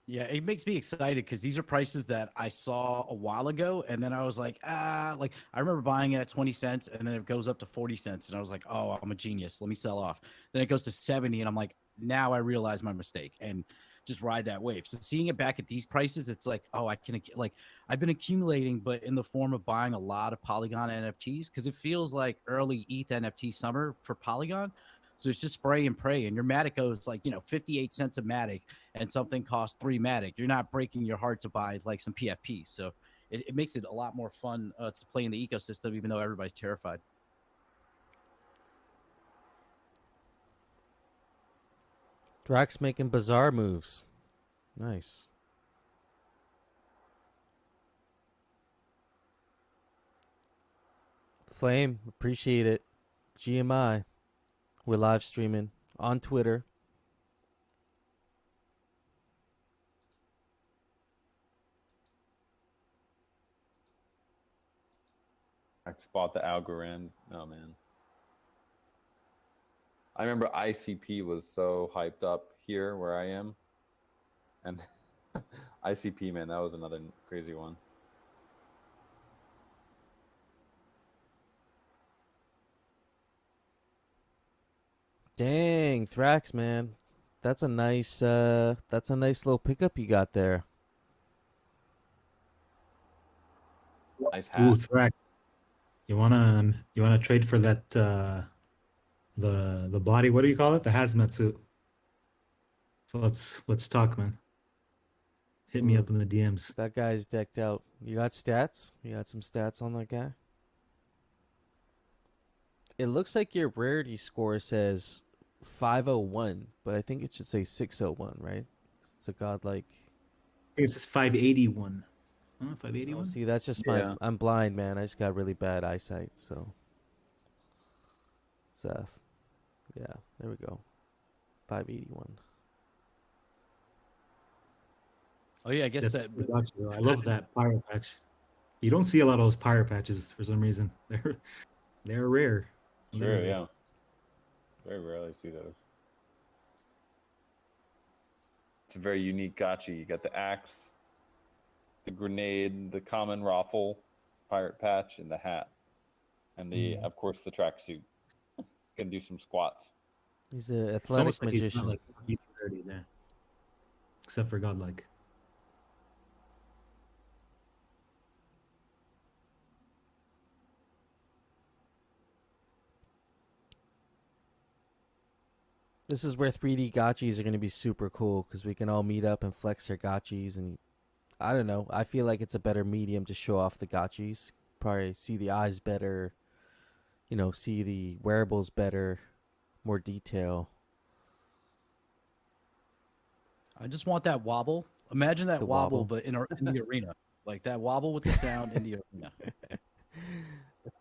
Yeah, it makes me excited because these are prices that I saw a while ago, and then I was like, like I remember buying it at 20 cents, and then it goes up to 40 cents, and I was like, oh, I'm a genius. Let me sell off. Then it goes to 70, and I'm like, now I realize my mistake, and just ride that wave. So seeing it back at these prices, it's like, oh, I can like I've been accumulating, but in the form of buying a lot of Polygon NFTs because it feels like early ETH NFT summer for Polygon. So it's just spray and pray, and your Matic goes like 58 cents a Matic and something costs 3 Matic, you're not breaking your heart to buy like some PFP. So it makes it a lot more fun to play in the ecosystem, even though everybody's terrified. Drax making bizarre moves. Nice. Flame, appreciate it. GMI. We're live streaming on Twitter. I bought the Algorand. Oh man. I remember ICP was so hyped up here where I am. And ICP, man, that was another crazy one. Dang, Thrax, man. That's a nice little pickup you got there. Nice Ooh, hat. Thrax. You wanna trade for that the body? What do you call it? The hazmat suit. So let's talk, man. Hit me Ooh. up in the DMs. That guy's decked out. You got stats? You got some stats on that guy? It looks like your rarity score says 501, but I think it should say 601, right? It's a godlike. I think it's just 581. Huh? Oh, 581? see, that's just Yeah. I'm blind, man. I just got really bad eyesight, so. It's yeah, there we go. 581. Oh yeah, I guess That's that. gotcha, bro. I love that pyro patch. You don't see a lot of those pyro patches for some reason. They're rare. True, literally. yeah. Very rarely see those. It's a very unique gotchi. You got the axe, the grenade, the common raffle, pirate patch, and the hat. And the of course the tracksuit. Can do some squats. He's an It's athletic almost like he's magician. not like he's rarity there. Except for godlike. This is where 3D gotchis are going to be super cool because we can all meet up and flex our gotchis. And I don't know. I feel like it's a better medium to show off the gotchis. Probably see the eyes better. See the wearables better. More detail. I just want that wobble. Imagine that The wobble, wobble. but in the arena, like that wobble with the sound in the arena.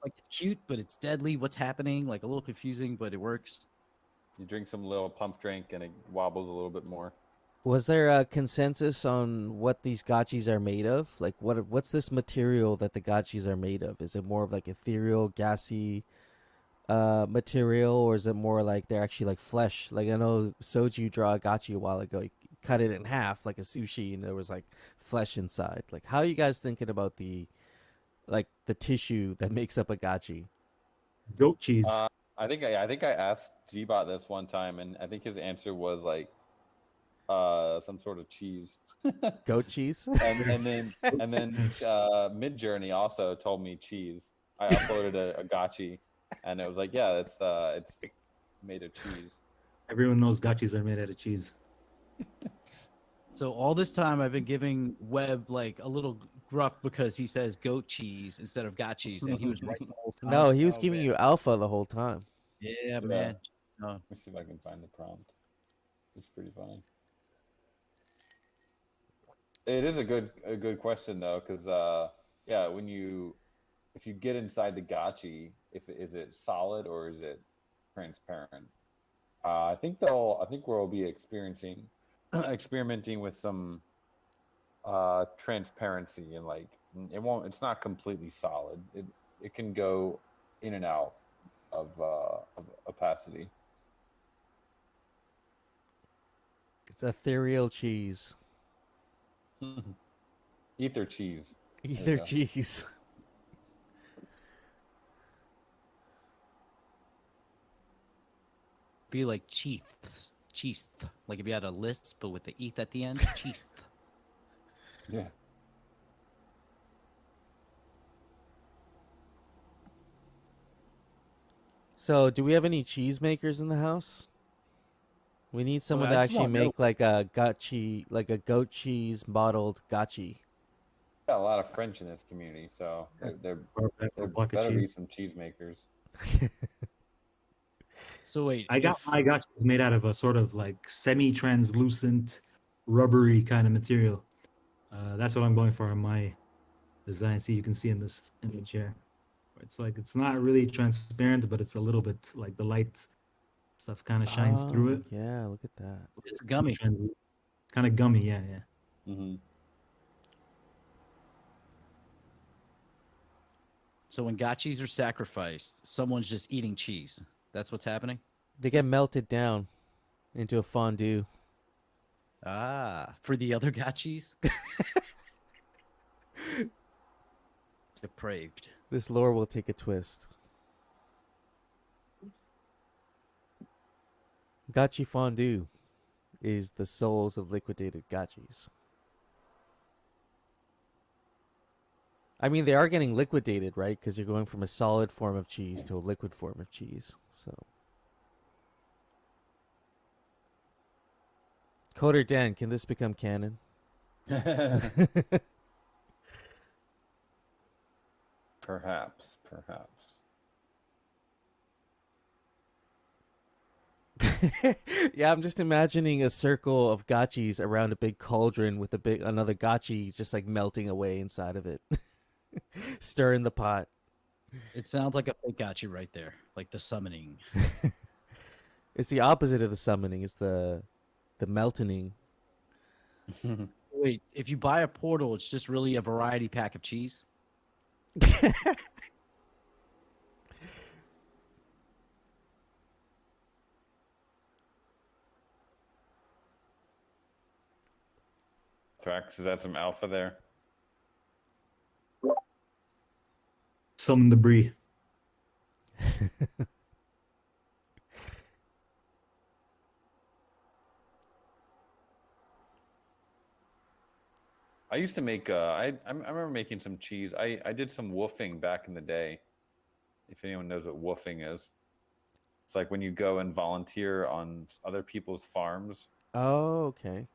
Like it's cute, but it's deadly. What's happening? Like a little confusing, but it works. You drink some little pump drink and it wobbles a little bit more. Was there a consensus on what these gotchis are made of? Like, what's this material that the gotchis are made of? Is it more of like ethereal, gassy material, or is it more like they're actually like flesh? Like I know Soju draw a gotchi a while ago. He cut it in half like a sushi, and there was like flesh inside. Like, how are you guys thinking about the tissue that makes up a gotchi? Goat cheese. I think I asked Gbot this one time, and I think his answer was like some sort of cheese. Goat cheese? and then Mid Journey also told me cheese. I uploaded a gotchi, and it was like, yeah, it's made of cheese. Everyone knows gotchis are made out of cheese. So all this time I've been giving Webb like a little gruff because he says goat cheese instead of got cheese, and he was right the whole time. No, he was Oh, giving man. you alpha the whole time. Yeah, man. Let me see if I can find the prompt. It's pretty funny. It is a good question though, because yeah, if you get inside the gotchi, is it solid or is it transparent? I think we'll be experimenting with some transparency, and like it's not completely solid. It can go in and out of opacity. It's ethereal cheese. Ether cheese. Ether cheese. Be like cheese. Cheese. Like if you had a list, but with the ETH at the end. Cheese. Yeah. So, do we have any cheese makers in the house? We need someone I to just actually want make milk. like a gotchi, like a goat cheese modeled gotchi. Got a lot of French in this community, so there Or a block of better be cheese. some cheese makers. So wait, I got if- my gotcha is made out of a sort of like semi-translucent, rubbery kind of material. That's what I'm going for on my design. See, you can see in this image here. It's like it's not really transparent, but it's a little bit like the light stuff kind of shines through it. Yeah, look at that. it's gummy. Kind of gummy, yeah, yeah. Mm-hmm. So when gotchis are sacrificed, someone's just eating cheese. That's what's happening? They get melted down into a fondue. Ah, for the other gotchis? Depraved. This lore will take a twist. Gotchi fondue is the souls of liquidated gotchis. I mean, they are getting liquidated, right? Because you're going from a solid form of cheese to a liquid form of cheese. So, Coder Dan, can this become canon? Perhaps. Yeah, I'm just imagining a circle of gotchis around a big cauldron with another gotchi just like melting away inside of it, stirring the pot. It sounds like a fake gotchi right there. Like the summoning. It's the opposite of the summoning. It's the melting. Wait, if you buy a portal, it's just really a variety pack of cheese? Trax, is that some alpha there? Some debris. I used to make. I remember making some cheese. I did some woofing back in the day. If anyone knows what woofing is, it's like when you go and volunteer on other people's farms. Oh, okay.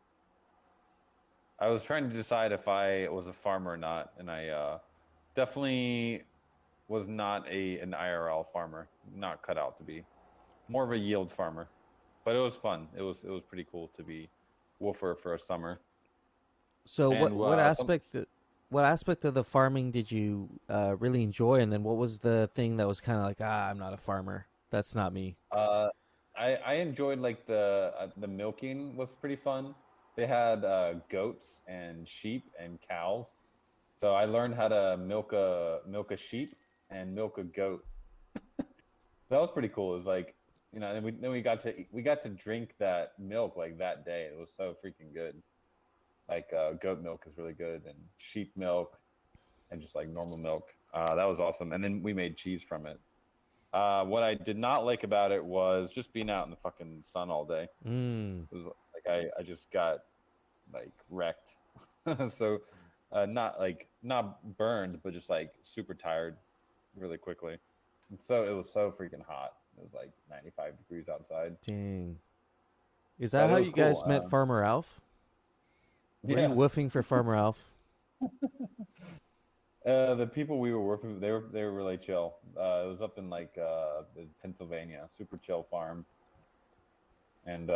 I was trying to decide if I was a farmer or not, and I definitely was not an IRL farmer. Not cut out to be. More of a yield farmer, but it was fun. It was pretty cool to be woofer for a summer. So And, what some- aspect of the farming did you really enjoy, and then what was the thing that was kind of like, I'm not a farmer. That's not me. I enjoyed like the milking was pretty fun. They had goats and sheep and cows, so I learned how to milk a sheep and milk a goat. That was pretty cool. It was like, and we got to drink that milk like that day. It was so freaking good. Like goat milk is really good, and sheep milk, and just like normal milk. That was awesome. And then we made cheese from it. What I did not like about it was just being out in the fucking sun all day. Mm. It was like I just got like wrecked. So not burned, but just like super tired really quickly. And so it was so freaking hot. It was like 95 degrees outside. Dang. Is But that it how was you guys cool. met Farmer Alf? Were you Yeah. woofing for Farmer Alf? The people we were working with, they were really chill. It was up in like Pennsylvania, super chill farm, and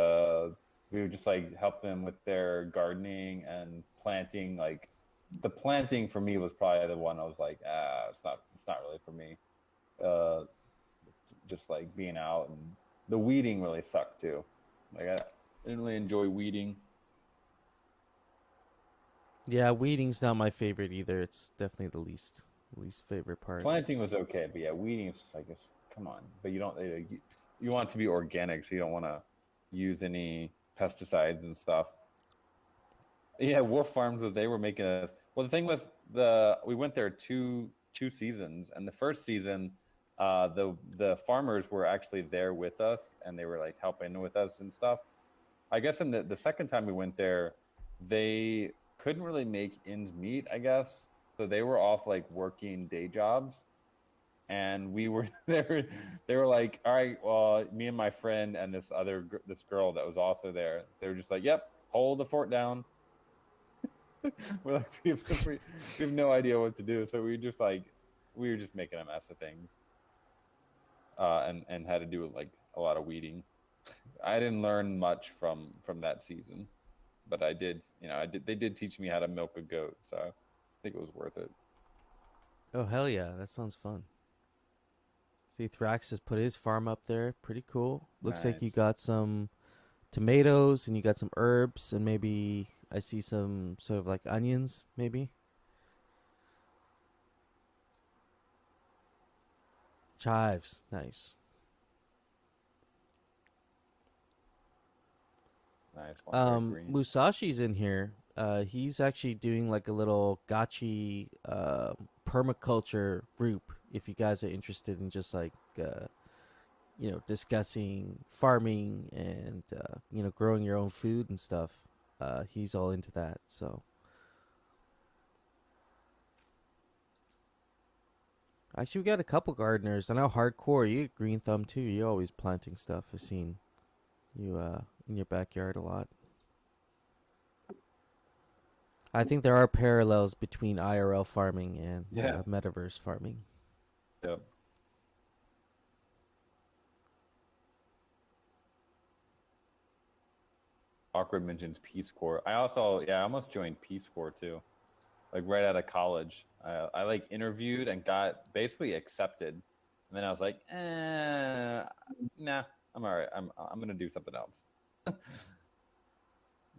we would just like help them with their gardening and planting. Like the planting for me was probably the one I was like, it's not really for me. Uh, just like being out, and the weeding really sucked too. Like I didn't really enjoy weeding. Yeah, weeding's not my favorite either. It's definitely the least favorite part. Planting was okay, but yeah, weeding is just like, come on. But you don't, you want it to be organic, so you don't want to use any pesticides and stuff. Yeah, Wolf Farms was they were making us. Well, the thing with we went there two seasons, and the first season, the farmers were actually there with us, and they were like helping with us and stuff. I guess in the second time we went there, they couldn't really make ends meet, I guess. So they were off like working day jobs, and we were there. They were like, "All right, well, me and my friend and this girl that was also there, they were just like, yep, hold the fort down." We're like, we have no idea what to do, so we were just making a mess of things, and had to do like a lot of weeding. I didn't learn much from that season, but I did. They did teach me how to milk a goat, so I think it was worth it. Oh hell yeah, that sounds fun. See, Thrax has put his farm up there. Pretty cool. Looks like you Nice. got some tomatoes and you got some herbs and maybe I see some sort of like onions, maybe. Chives, nice. Nice one. Very green. Musashi's in here. He's actually doing like a little gotchi permaculture group. If you guys are interested in just like discussing farming and growing your own food and stuff, he's all into that. So actually, we got a couple gardeners. I know hardcore. You get Green Thumb too. You're always planting stuff. I've seen you in your backyard a lot. I think there are parallels between IRL farming and Yeah. metaverse farming. Yep. Awkward mentions Peace Corps. I almost joined Peace Corps too, like right out of college. I like interviewed and got basically accepted, and then I was like, nah, I'm all right. I'm gonna do something else.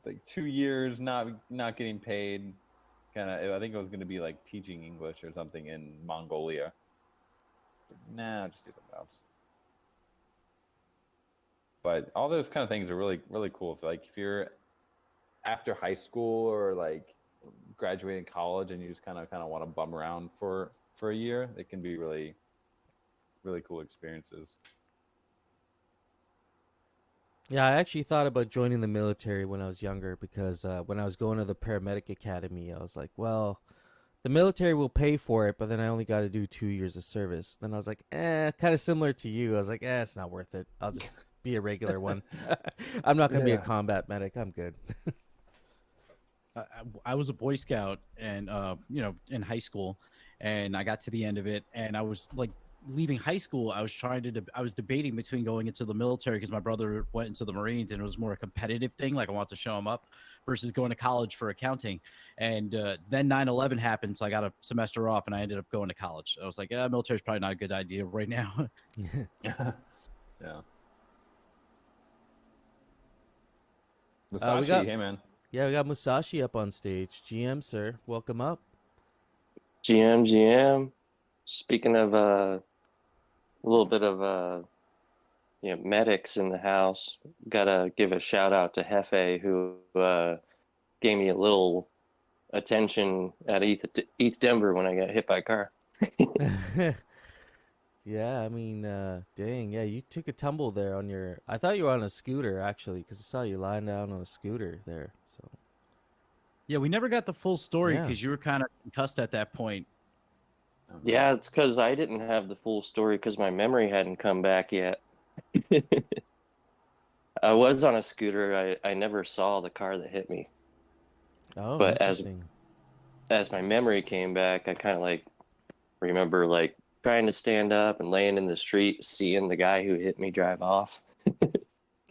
Like 2 years not getting paid, kind of. I think it was gonna be like teaching English or something in Mongolia. Like, nah, I'll just do something else. But all those kind of things are really really cool. If you're after high school or like graduating college and you just kind of want to bum around for a year, it can be really really cool experiences. Yeah, I actually thought about joining the military when I was younger because when I was going to the paramedic academy, I was like, well, the military will pay for it, but then I only got to do 2 years of service. Then I was like, kind of similar to you. I was like, it's not worth it. I'll just be a regular one. I'm not going to be a combat medic. I'm good. I was a Boy Scout, and in high school, and I got to the end of it, and I was like leaving high school. I was I was debating between going into the military because my brother went into the Marines, and it was more a competitive thing. Like I wanted to show him up, versus going to college for accounting. And then 9/11 happened, so I got a semester off, and I ended up going to college. I was like, military is probably not a good idea right now. Yeah. we Musashi, got- hey man. Yeah, we got Musashi up on stage. GM, sir, welcome up. GM. Speaking of a little bit of medics in the house, gotta give a shout out to Hefe, who gave me a little attention at East Denver when I got hit by a car. Yeah, I mean, dang, yeah, you took a tumble there on your. I thought you were on a scooter actually, because I saw you lying down on a scooter there. So. Yeah, we never got the full story Yeah. because you were kind of concussed at that point. Yeah, it's because I didn't have the full story because my memory hadn't come back yet. I was on a scooter. I never saw the car that hit me. Oh, But interesting. as my memory came back, I kind of like remember like trying to stand up and laying in the street, seeing the guy who hit me drive off.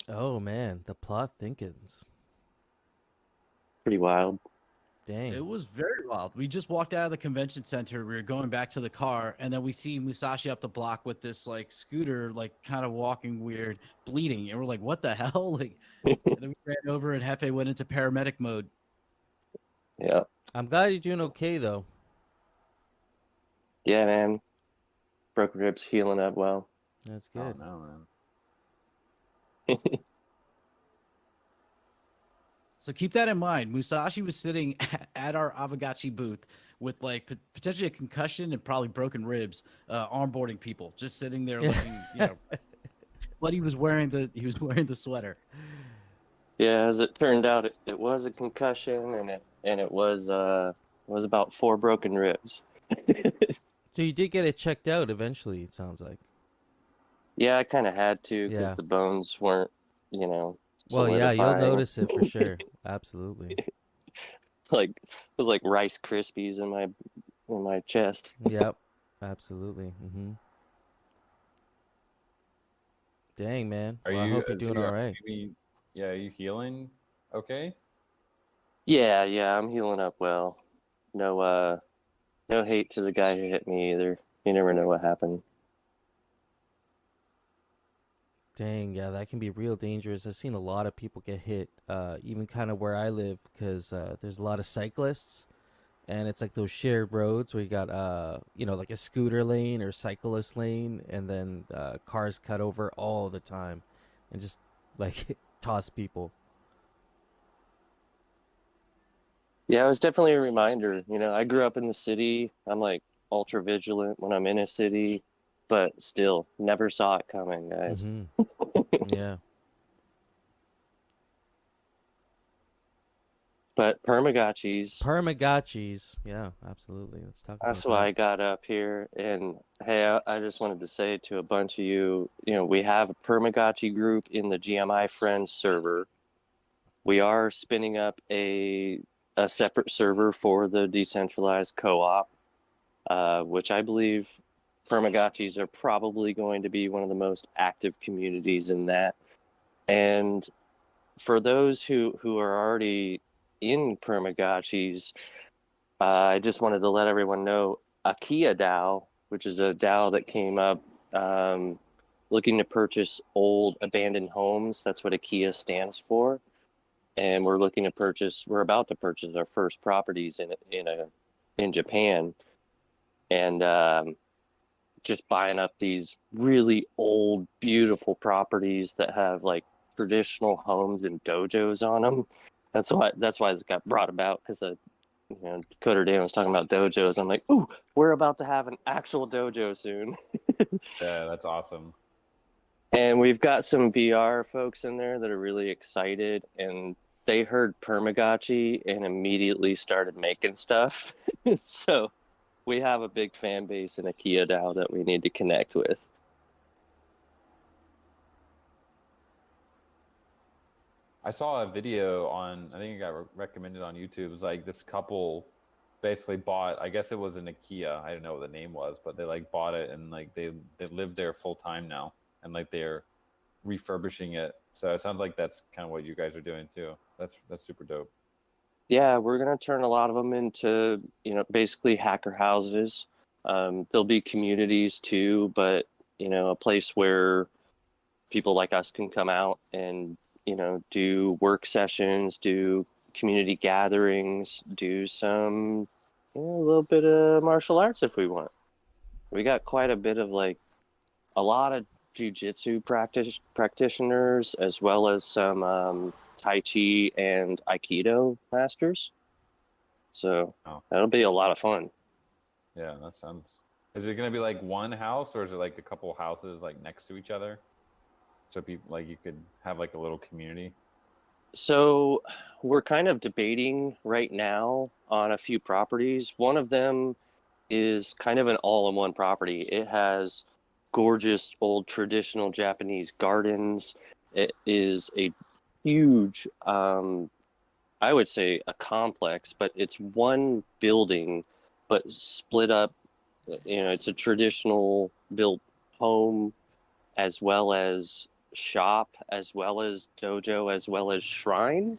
Oh man, the plot thinkins. Pretty wild. Dang. It was very wild. We just walked out of the convention center. We were going back to the car, and then we see Musashi up the block with this like scooter, like kind of walking weird, bleeding, and we're like, "What the hell?" Like, and then we ran over, and Hefe went into paramedic mode. Yeah. I'm glad you're doing okay though. Yeah, man. Broken ribs healing up well. That's Oh good. no, man. So keep that in mind. Musashi was sitting at our Aavegotchi booth with like potentially a concussion and probably broken ribs, onboarding people, just sitting there looking, But he was wearing the sweater. Yeah, as it turned out, it was a concussion, and it was about 4 broken ribs. So you did get it checked out eventually, it sounds like. Yeah, I kind of had to because Yeah. the bones weren't, Well, yeah, you'll solidifying. notice it for sure. Absolutely. It was like Rice Krispies in my chest. Yep. Absolutely. Dang, man. Are Well, I you? hope you're so doing all right. Yeah, are you healing? Okay. Yeah, I'm healing up well. No hate to the guy who hit me either. You never know what happened. Dang, yeah, that can be real dangerous. I've seen a lot of people get hit, even kind of where I live, because there's a lot of cyclists, and it's like those shared roads where you got, like a scooter lane or cyclist lane, and then cars cut over all the time, and just like toss people. Yeah, it was definitely a reminder. I grew up in the city. I'm like ultra vigilant when I'm in a city, but still never saw it coming, guys. Yeah. But Permagotchis, Yeah, absolutely. Let's talk that's about why that. I got up here. And hey, I just wanted to say to a bunch of you, we have a Permagotchi group in the GMI Friends server. We are spinning up a separate server for the decentralized co-op, which I believe Permagotchis are probably going to be one of the most active communities in that. And for those who are already in Permagotchis, I just wanted to let everyone know Akia DAO, which is a DAO that came up looking to purchase old abandoned homes. That's what Akia stands for. And we're about to purchase our first properties in Japan, and just buying up these really old, beautiful properties that have like traditional homes and dojos on them. That's why this got brought about, because Coder Dan was talking about dojos. I'm like, ooh, we're about to have an actual dojo soon. Yeah, that's awesome. And we've got some VR folks in there that are really excited, and they heard Permagotchi and immediately started making stuff. So we have a big fan base in Akia DAO that we need to connect with. I saw a video I think it got recommended on YouTube. It was like this couple basically bought, I guess it was an IKEA. I don't know what the name was, but they like bought it, and like they live there full time now, and like they're refurbishing it. So it sounds like that's kind of what you guys are doing too. That's super dope. Yeah, we're going to turn a lot of them into, basically hacker houses. There'll be communities too, but, a place where people like us can come out and, do work sessions, do community gatherings, do some, a little bit of martial arts if we want. We got quite a bit of a lot of jiu-jitsu practitioners, as well as some Tai Chi and Aikido masters. So that'll be a lot of fun. Yeah, that sounds. Is it going to be like one house, or is it like a couple houses like next to each other? So people like you could have like a little community. So we're kind of debating right now on a few properties. One of them is kind of an all-in-one property. It has gorgeous old traditional Japanese gardens. It is a huge, I would say a complex, but it's one building, but split up. It's a traditional built home, as well as shop as well as dojo as well as shrine.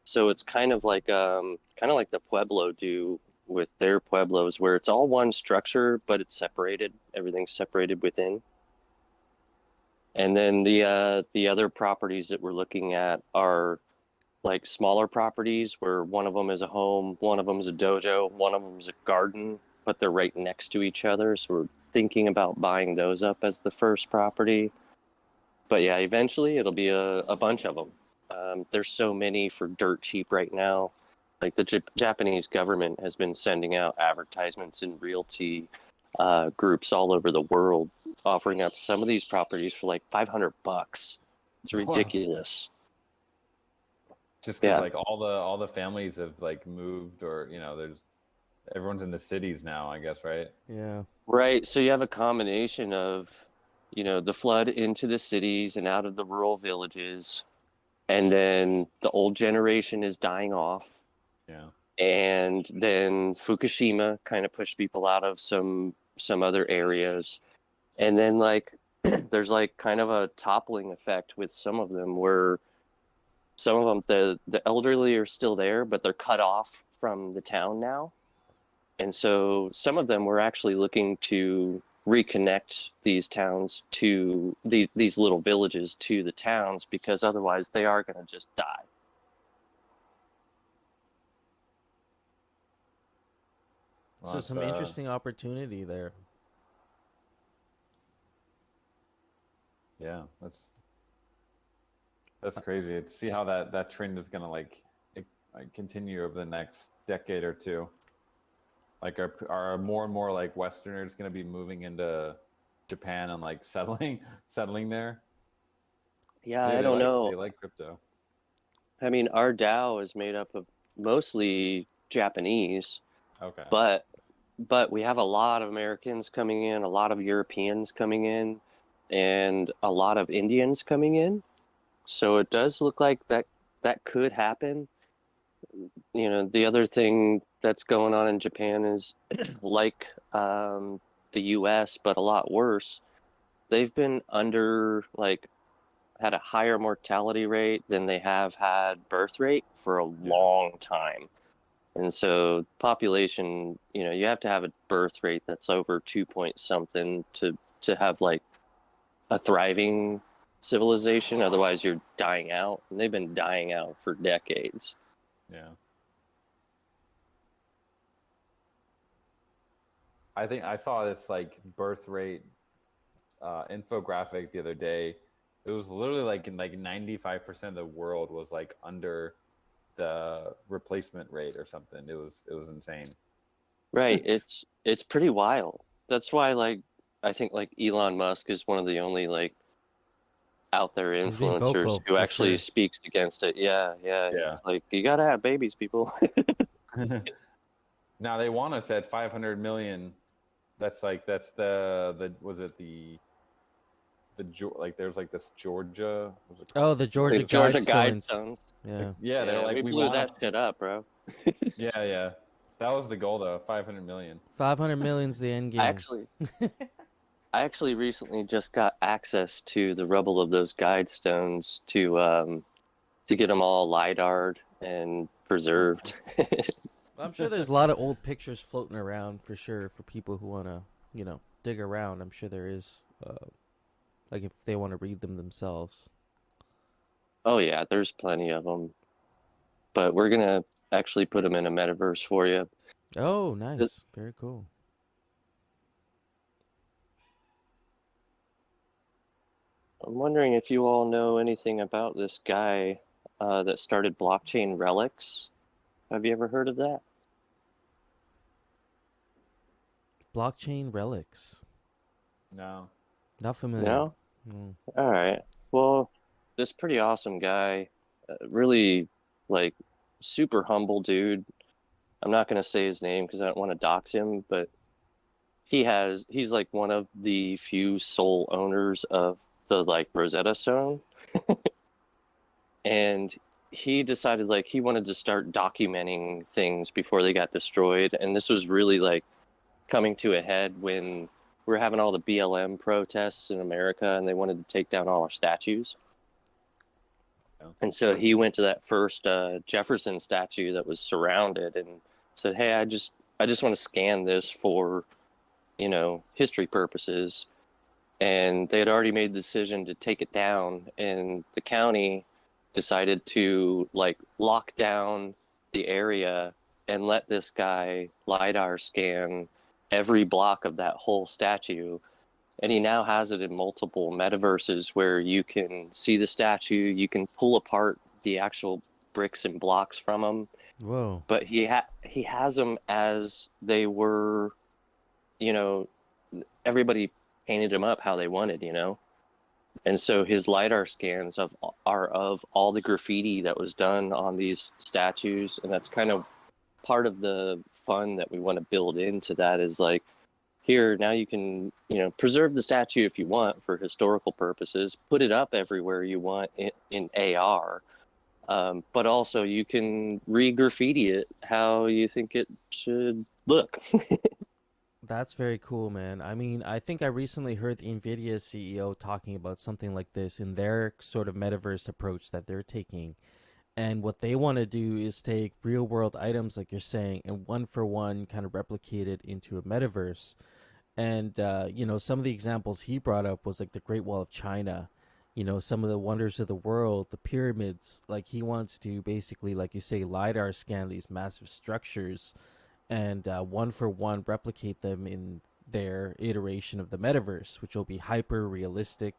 So it's kind of like the Pueblo do with their pueblos, where it's all one structure but it's separated. Everything's separated within. And then the other properties that we're looking at are like smaller properties where one of them is a home, one of them is a dojo, one of them is a garden, but they're right next to each other. So we're thinking about buying those up as the first property. But yeah, eventually it'll be a bunch of them. There's so many for dirt cheap right now. Like the Japanese government has been sending out advertisements in realty groups all over the world, offering up some of these properties for like $500. It's ridiculous. Just because like all the families have like moved, or everyone's in the cities now, I guess, right? Yeah. Right. So you have a combination of, the flood into the cities and out of the rural villages, and then the old generation is dying off. Yeah. And then Fukushima kind of pushed people out of some other areas. And then like there's like kind of a toppling effect with some of them, where some of them, the elderly are still there, but they're cut off from the town now. And so some of them were actually looking to reconnect these towns to these little villages to the towns, because otherwise they are going to just die. So some interesting opportunity there. Yeah, that's crazy to see how that trend is gonna like continue over the next decade or two. Like, are more and more like Westerners gonna be moving into Japan and like settling there? Yeah, I don't know. They like crypto. I mean, our DAO is made up of mostly Japanese. Okay. But we have a lot of Americans coming in, a lot of Europeans coming in, and a lot of Indians coming in. So it does look like that could happen. The other thing that's going on in Japan is like the US, but a lot worse. They've been had a higher mortality rate than they have had birth rate for a long time. And so population, you have to have a birth rate that's over 2 point something to have like a thriving civilization. Otherwise you're dying out. And they've been dying out for decades. Yeah. I think I saw this like birth rate infographic the other day. It was literally like 95% of the world was like under the replacement rate or something. It was insane. Right. It's pretty wild. That's why I think Elon Musk is one of the only out there influencers who actually speaks against it. Yeah. It's like, you gotta have babies, people. Now they want us at 500 million. That's the was it the there's this Georgia. The Georgia Guidestones. Yeah. They're like, we blew that shit up, bro. Yeah. That was the goal though, 500 million. 500 million's the end game. I actually recently just got access to the rubble of those Guidestones to get them all LiDAR'd and preserved. I'm sure there's a lot of old pictures floating around for sure for people who want to, dig around. I'm sure there is, if they want to read them themselves. Oh yeah, there's plenty of them. But we're going to actually put them in a metaverse for you. Oh, nice. Very cool. I'm wondering if you all know anything about this guy that started Blockchain Relics. Have you ever heard of that? Blockchain Relics. No. Not familiar. No? Mm. All right. Well, this pretty awesome guy, really super humble dude. I'm not going to say his name because I don't want to dox him, but he's one of the few sole owners of the Rosetta Stone. And he decided he wanted to start documenting things before they got destroyed. And this was really coming to a head when we're having all the BLM protests in America, and they wanted to take down all our statues. Yeah. And so he went to that first Jefferson statue that was surrounded and said, "Hey, I just want to scan this for, history purposes." And they had already made the decision to take it down, and the county decided to lock down the area and let this guy LiDAR scan every block of that whole statue. And he now has it in multiple metaverses where you can see the statue, you can pull apart the actual bricks and blocks from them. Whoa. But he has them as they were, everybody painted them up how they wanted, And so his LiDAR scans are of all the graffiti that was done on these statues. And that's kind of part of the fun that we want to build into that is here, now you can, preserve the statue if you want for historical purposes, put it up everywhere you want in AR. But also you can re-graffiti it how you think it should look. That's very cool, man. I mean, I think I recently heard the NVIDIA CEO talking about something like this in their sort of metaverse approach that they're taking. And what they want to do is take real world items, like you're saying, and one for one kind of replicate it into a metaverse. And, some of the examples he brought up was like the Great Wall of China, some of the wonders of the world, the pyramids. Like he wants to basically, like you say, LiDAR scan these massive structures and one for one replicate them in their iteration of the metaverse, which will be hyper realistic.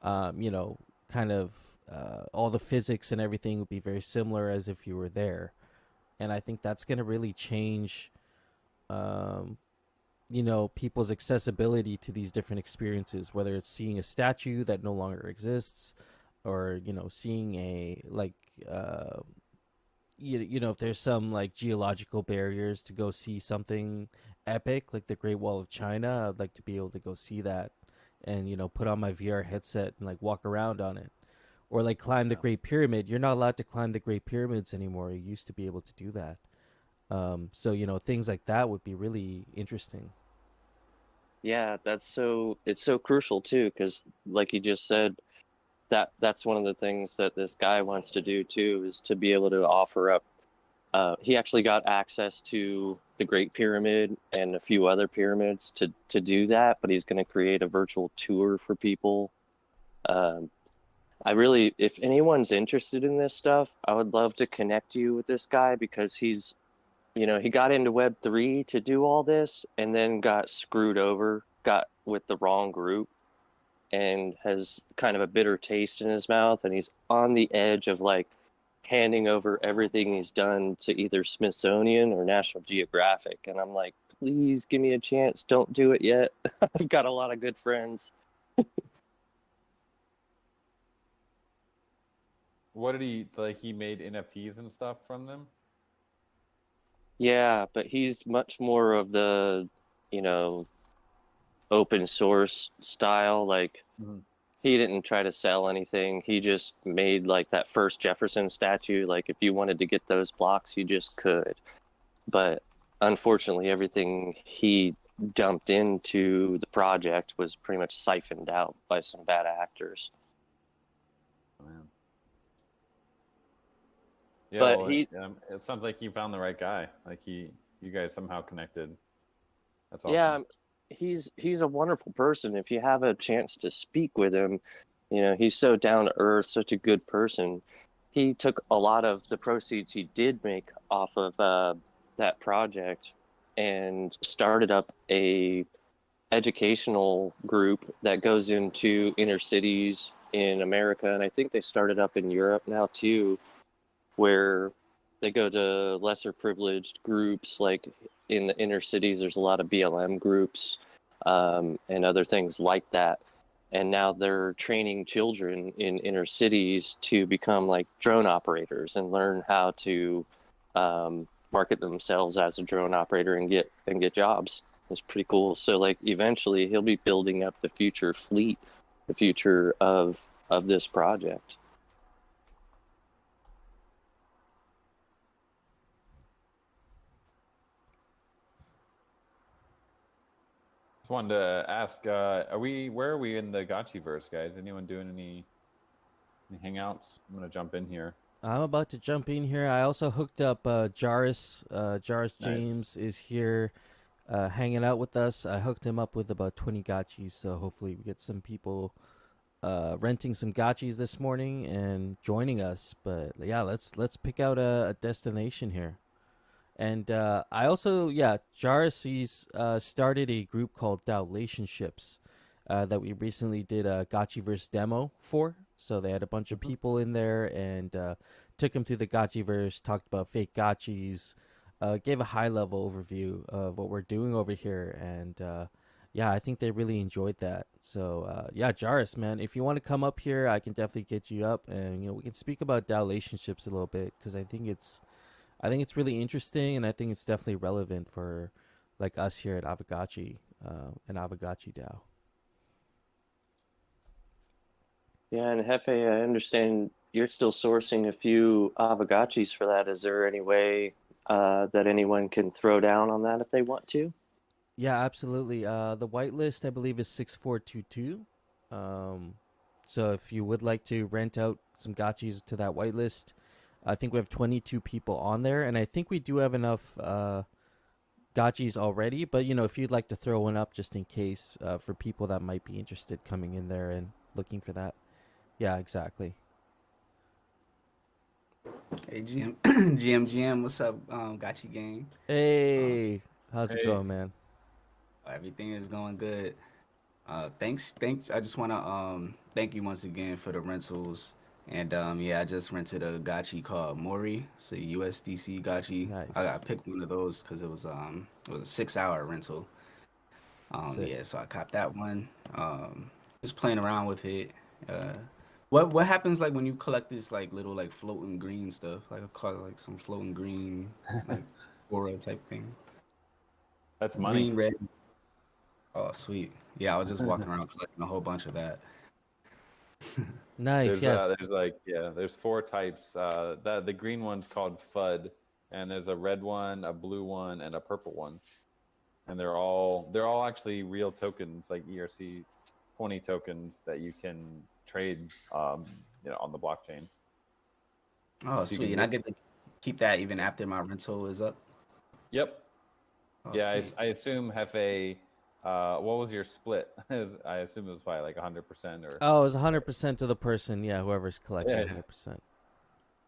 Kind of all the physics and everything would be very similar as if you were there. And I think that's going to really change, people's accessibility to these different experiences, whether it's seeing a statue that no longer exists or, seeing a if there's some geological barriers to go see something epic like the Great Wall of China, I'd like to be able to go see that and put on my VR headset and walk around on it, or climb the Great Pyramid. You're not allowed to climb the Great Pyramids anymore. You used to be able to do that. So things like that would be really interesting. Yeah, it's so crucial too, because like you just said, that's one of the things that this guy wants to do too, is to be able to offer up. He actually got access to the Great Pyramid and a few other pyramids to do that, but he's going to create a virtual tour for people. If anyone's interested in this stuff, I would love to connect you with this guy, because he's, he got into Web3 to do all this and then got screwed over, got with the wrong group, and has kind of a bitter taste in his mouth, and he's on the edge of handing over everything he's done to either Smithsonian or National Geographic. And I'm like, please give me a chance. Don't do it yet. I've got a lot of good friends. What did he made NFTs and stuff from them? Yeah, but he's much more of the, open source style. Mm-hmm. He didn't try to sell anything. He just made that first Jefferson statue. If you wanted to get those blocks, you just could. But unfortunately, everything he dumped into the project was pretty much siphoned out by some bad actors. Oh, man. Yeah, But it sounds like you found the right guy. You guys somehow connected. That's awesome. Yeah, he's a wonderful person. If you have a chance to speak with him, he's so down to earth, such a good person. He took a lot of the proceeds he did make off of that project and started up a educational group that goes into inner cities in America, and I think they started up in Europe now too, where they go to lesser privileged groups. In the inner cities, there's a lot of BLM groups and other things like that. And now they're training children in inner cities to become drone operators and learn how to market themselves as a drone operator and get jobs. It's pretty cool. So eventually he'll be building up the future fleet, the future of this project. Just wanted to ask, where are we in the Gotchiverse, guys? Anyone doing any hangouts? I'm gonna jump in here. I'm about to jump in here. I also hooked up Jaris. Jaris Nice. James is here hanging out with us. I hooked him up with about 20 gotchis, so hopefully we get some people renting some gotchis this morning and joining us. But yeah, let's pick out a destination here. And I also, yeah, Jaris, he's started a group called Relationships that we recently did a Gotchiverse demo for. So they had a bunch of people in there and took them through the Gotchiverse, talked about fake gotchis, gave a high level overview of what we're doing over here. And yeah, I think they really enjoyed that. So yeah, Jaris, man, if you want to come up here, I can definitely get you up and, you know, we can speak about Relationships a little bit because I think it's really interesting, and I think it's definitely relevant for like us here at Aavegotchi and Aavegotchi DAO. Yeah, and Hefe, I understand you're still sourcing a few Aavegotchis for that. Is there any way that anyone can throw down on that if they want to? Yeah, absolutely. The whitelist, I believe, is 6422. So if you would like to rent out some gotchis to that whitelist, I think we have 22 people on there, and I think we do have enough gotchis already. But you know, if you'd like to throw one up just in case for people that might be interested coming in there and looking for that. Yeah, exactly. Hey, GM, what's up, Gotchigang? Hey, how's it Hey. going, man? Everything is going good. Thanks. I just want to thank you once again for the rentals. And yeah, I just rented a gotchi called Mori. It's a USDC gotchi. Nice. I picked one of those because it was a 6-hour rental. Sick. Yeah, so I copped that one. Just playing around with it. What happens like when you collect this like little like floating green stuff? Like I call it like some floating green like aura type thing. That's money. Green, red. Oh, sweet. Yeah, I was just walking around collecting a whole bunch of that. Nice. Yes. There's 4 types. The green one's called FUD, and there's a red one, a blue one, and a purple one. And they're all actually real tokens, like ERC 20 tokens that you can trade, on the blockchain. Oh, So you sweet. can And I get- get to keep that even after my rental is up. Yep. Oh, Yeah, sweet. I assume Hefe. What was your split? I assume it was probably like 100% or. Oh, it was 100% to the person. Yeah, whoever's collecting Yeah. 100%.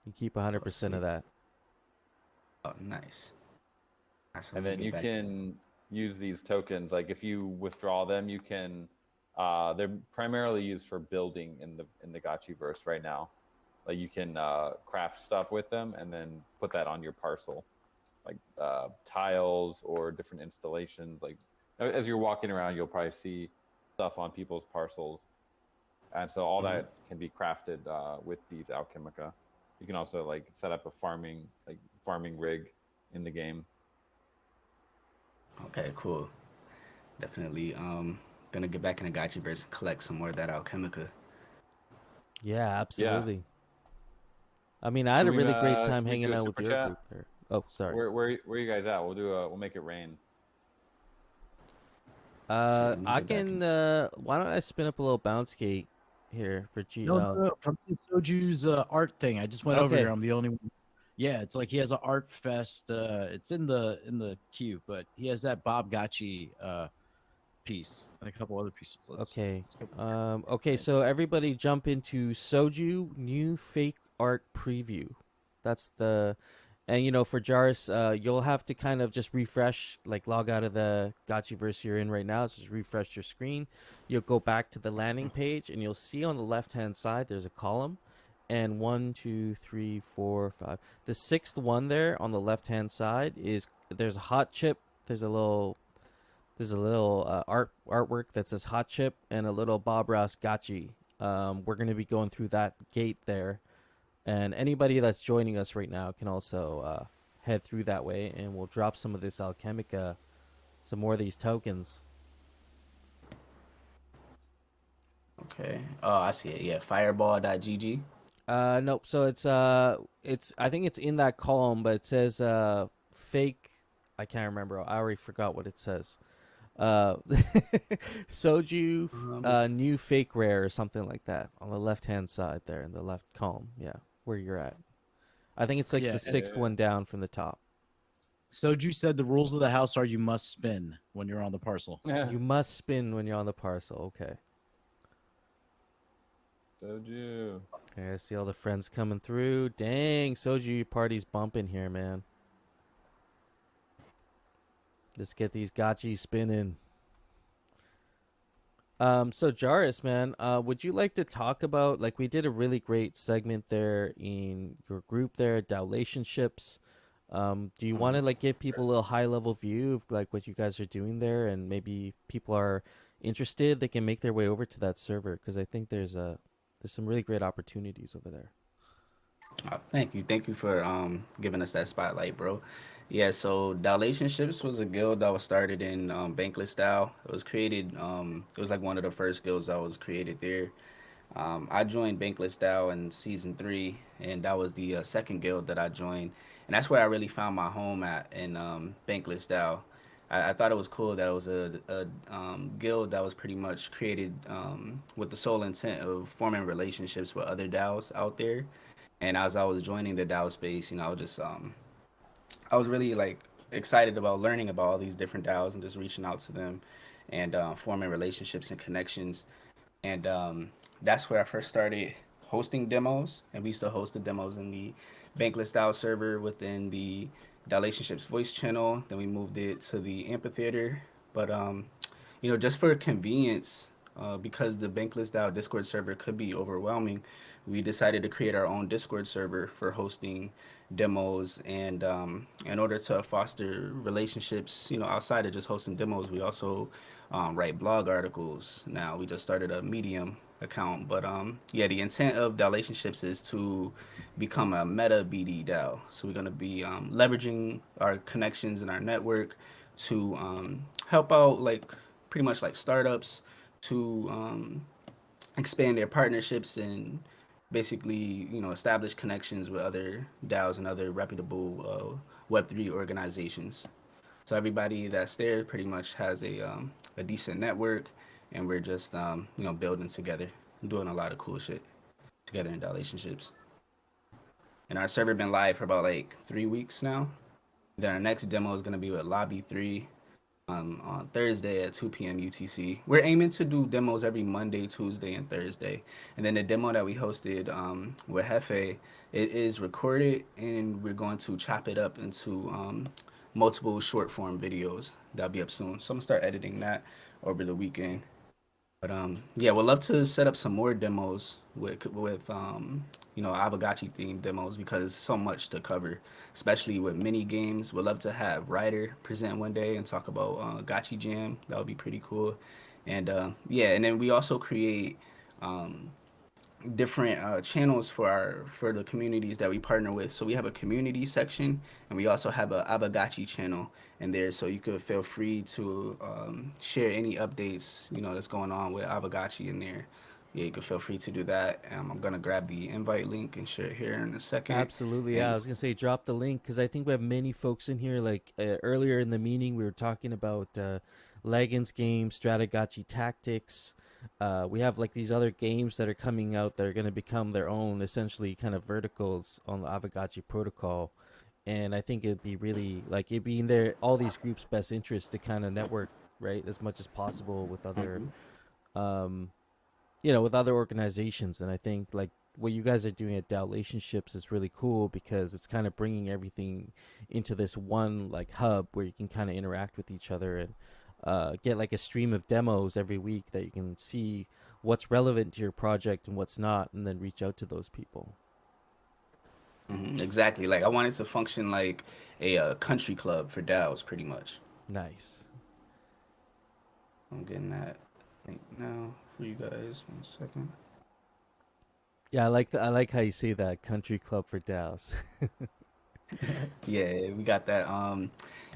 You keep 100% of sweet. that. Oh, nice. Nice, I'm And gonna then get you back. can use these tokens. Like if you withdraw them, you can. They're primarily used for building in the Gotchiverse right now. Like you can craft stuff with them and then put that on your parcel, like tiles or different installations. Like as you're walking around, you'll probably see stuff on people's parcels, and so all that can be crafted with these Alchemica. You can also like set up a farming rig in the game. Okay, cool. Definitely gonna get back in the Gotchiverse and collect some more of that Alchemica. Yeah, absolutely. I mean, I had Should a we, really great time should we hanging do a out with super your chat? group there. Oh, sorry. Where you guys at? We'll make it rain. let me I get back in. can. Why don't I spin up a little bounce skate here for G? No. From Soju's art thing. I just went over Okay. here. I'm the only one. Yeah, it's like he has an art fest. It's in the queue, but he has that Bob Gotchi piece and a couple other pieces. Okay. Let's go. Okay, so everybody jump into Soju new fake art preview. That's the, and you know, for Jaris, you'll have to kind of just refresh, like log out of the Gotchiverse you're in right now. So just refresh your screen. You'll go back to the landing page, and you'll see on the left-hand side there's a column, and 1, 2, 3, 4, 5. The 6th one there on the left-hand side is there's a hot chip. There's a little artwork that says hot chip and a little Bob Ross Gotchi. We're going to be going through that gate there, and anybody that's joining us right now can also head through that way, and we'll drop some of this Alchemica, some more of these tokens. Okay. Oh, I see it. Yeah, fireball.gg. Nope. So it's I think it's in that column, but it says fake. I can't remember. I already forgot what it says. Uh, Soju, new fake rare or something like that on the left hand side there in the left column. Yeah, where you're at. I think it's like Yeah, the sixth one down from the top. Soju said the rules of the house are you must spin when you're on the parcel. Yeah. You must spin when you're on the parcel. Okay. Soju. Okay, I see all the friends coming through. Dang, Soju, your party's bumping here, man. Let's get these gotchis spinning. So Jairus, man, would you like to talk about, like, we did a really great segment there in your group there, Relationships. Do you want to like give people a little high level view of like what you guys are doing there, and maybe if people are interested, they can make their way over to that server because I think there's some really great opportunities over there. Thank you for giving us that spotlight, bro. Yeah, so Relationships was a guild that was started in Bankless style. It was created. It was like one of the first guilds that was created there. I joined Bankless Style in season 3, and that was the second guild that I joined, and that's where I really found my home at in Bankless Style. I thought it was cool that it was a guild that was pretty much created with the sole intent of forming relationships with other DAOs out there. And as I was joining the DAO space, I was just I was really like excited about learning about all these different DAOs and just reaching out to them and forming relationships and connections. And that's where I first started hosting demos. And we used to host the demos in the Bankless style server within the Relationships voice channel. Then we moved it to the amphitheater. But just for convenience, because the Bankless style Discord server could be overwhelming, we decided to create our own Discord server for hosting demos. And in order to foster relationships, outside of just hosting demos, we also write blog articles. Now we just started a Medium account, but yeah, the intent of Relationships is to become a meta BD DAO. So we're going to be leveraging our connections in our network to help out like pretty much like startups to expand their partnerships and basically establish connections with other DAOs and other reputable Web3 organizations. So everybody that's there pretty much has a decent network, and we're just building together and doing a lot of cool shit together in Relationships. And our server been live for about like 3 weeks now. Then our next demo is gonna be with Lobby 3 on Thursday at 2 p.m. UTC. We're aiming to do demos every Monday, Tuesday, and Thursday. And then the demo that we hosted with Hefe, it is recorded, and we're going to chop it up into multiple short form videos. That'll be up soon. So I'm gonna start editing that over the weekend. But yeah, we'd love to set up some more demos with Aavegotchi themed demos because there's so much to cover, especially with mini games. We'd love to have Ryder present one day and talk about Gotchigang. That would be pretty cool. And yeah, and then we also create different channels for the communities that we partner with. So we have a community section, and we also have a Aavegotchi channel in there. So you could feel free to share any updates that's going on with Aavegotchi in there. Yeah, you could feel free to do that. I'm gonna grab the invite link and share it here in a second. Absolutely, yeah. I was gonna say drop the link because I think we have many folks in here. Like earlier in the meeting, we were talking about Leggins games, Strategachi tactics. We have like these other games that are coming out that are going to become their own, essentially, kind of verticals on the Aavegotchi protocol. And I think it'd be really like it'd be in their all these groups' best interest to kind of network right as much as possible with other, with other organizations. And I think like what you guys are doing at Relationships is really cool because it's kind of bringing everything into this one like hub where you can kind of interact with each other and get like a stream of demos every week that you can see what's relevant to your project and what's not, and then reach out to those people. Exactly. Like I wanted to function like a country club for DAOs, pretty much. Nice. I'm getting that link now for you guys. 1 second. Yeah, I like how you say that, country club for DAOs. Yeah, we got that.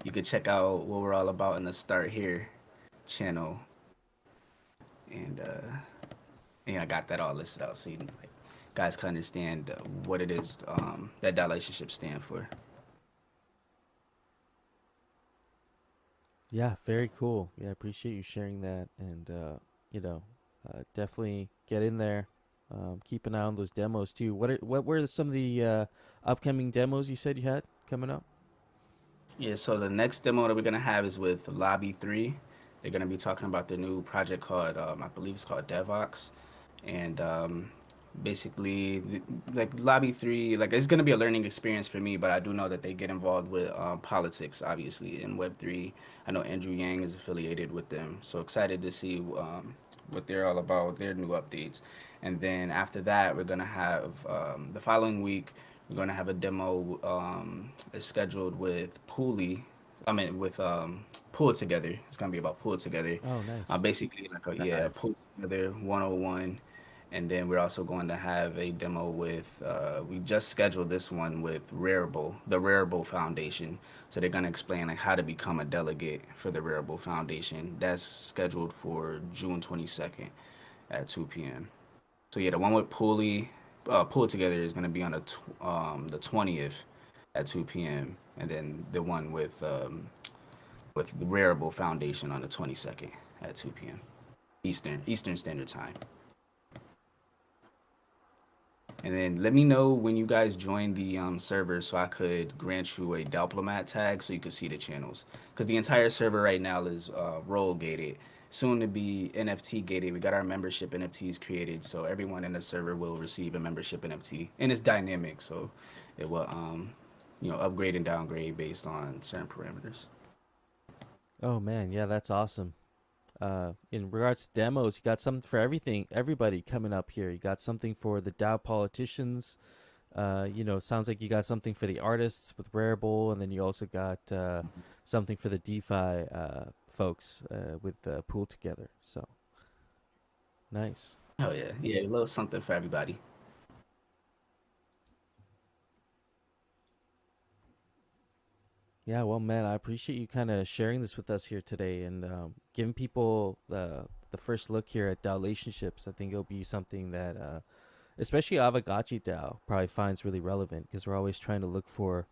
You could check out what we're all about in the Start Here channel, and I got that all listed out so you like guys can understand what it is that Relationships stand for. Yeah, very cool. Yeah, I appreciate you sharing that, and you know, definitely get in there. Keep an eye on those demos too. What were some of the upcoming demos you said you had coming up? Yeah, so the next demo that we're gonna have is with Lobby 3. They're gonna be talking about their new project called, I believe it's called DevOps, and basically, like Lobby 3, like it's gonna be a learning experience for me. But I do know that they get involved with politics, obviously, in Web3. I know Andrew Yang is affiliated with them, so excited to see what they're all about, their new updates. And then after that, we're gonna have the following week. We're gonna have a demo is scheduled with Pooley. I mean, with Pull It Together. It's gonna be about Pull It Together. Oh, nice. Basically, like a Nice. Pull It Together 101. And then we're also going to have a demo with. We just scheduled this one with Rarible, the Rarible Foundation. So they're gonna explain like how to become a delegate for the Rarible Foundation. That's scheduled for June 22nd at 2 p.m. So yeah, the one with Pull It Together is gonna be on the 20th at 2 p.m. And then the one with the Rarible Foundation on the 22nd at 2 p.m. Eastern Standard Time. And then let me know when you guys join the server so I could grant you a diplomat tag so you could see the channels. Because the entire server right now is role gated, soon to be NFT gated. We got our membership NFTs created, so everyone in the server will receive a membership NFT, and it's dynamic, so it will upgrade and downgrade based on certain parameters. Oh man, yeah, that's awesome. In regards to demos, you got something for everybody coming up here. You got something for the DAO politicians. Sounds like you got something for the artists with Rarible, and then you also got something for the DeFi folks with Pool Together. So nice. Oh yeah, yeah, a little something for everybody. Yeah, well, man, I appreciate you kind of sharing this with us here today and giving people the first look here at DAO relationships. I think it'll be something that, especially Aavegotchi DAO, probably finds really relevant because we're always trying to look for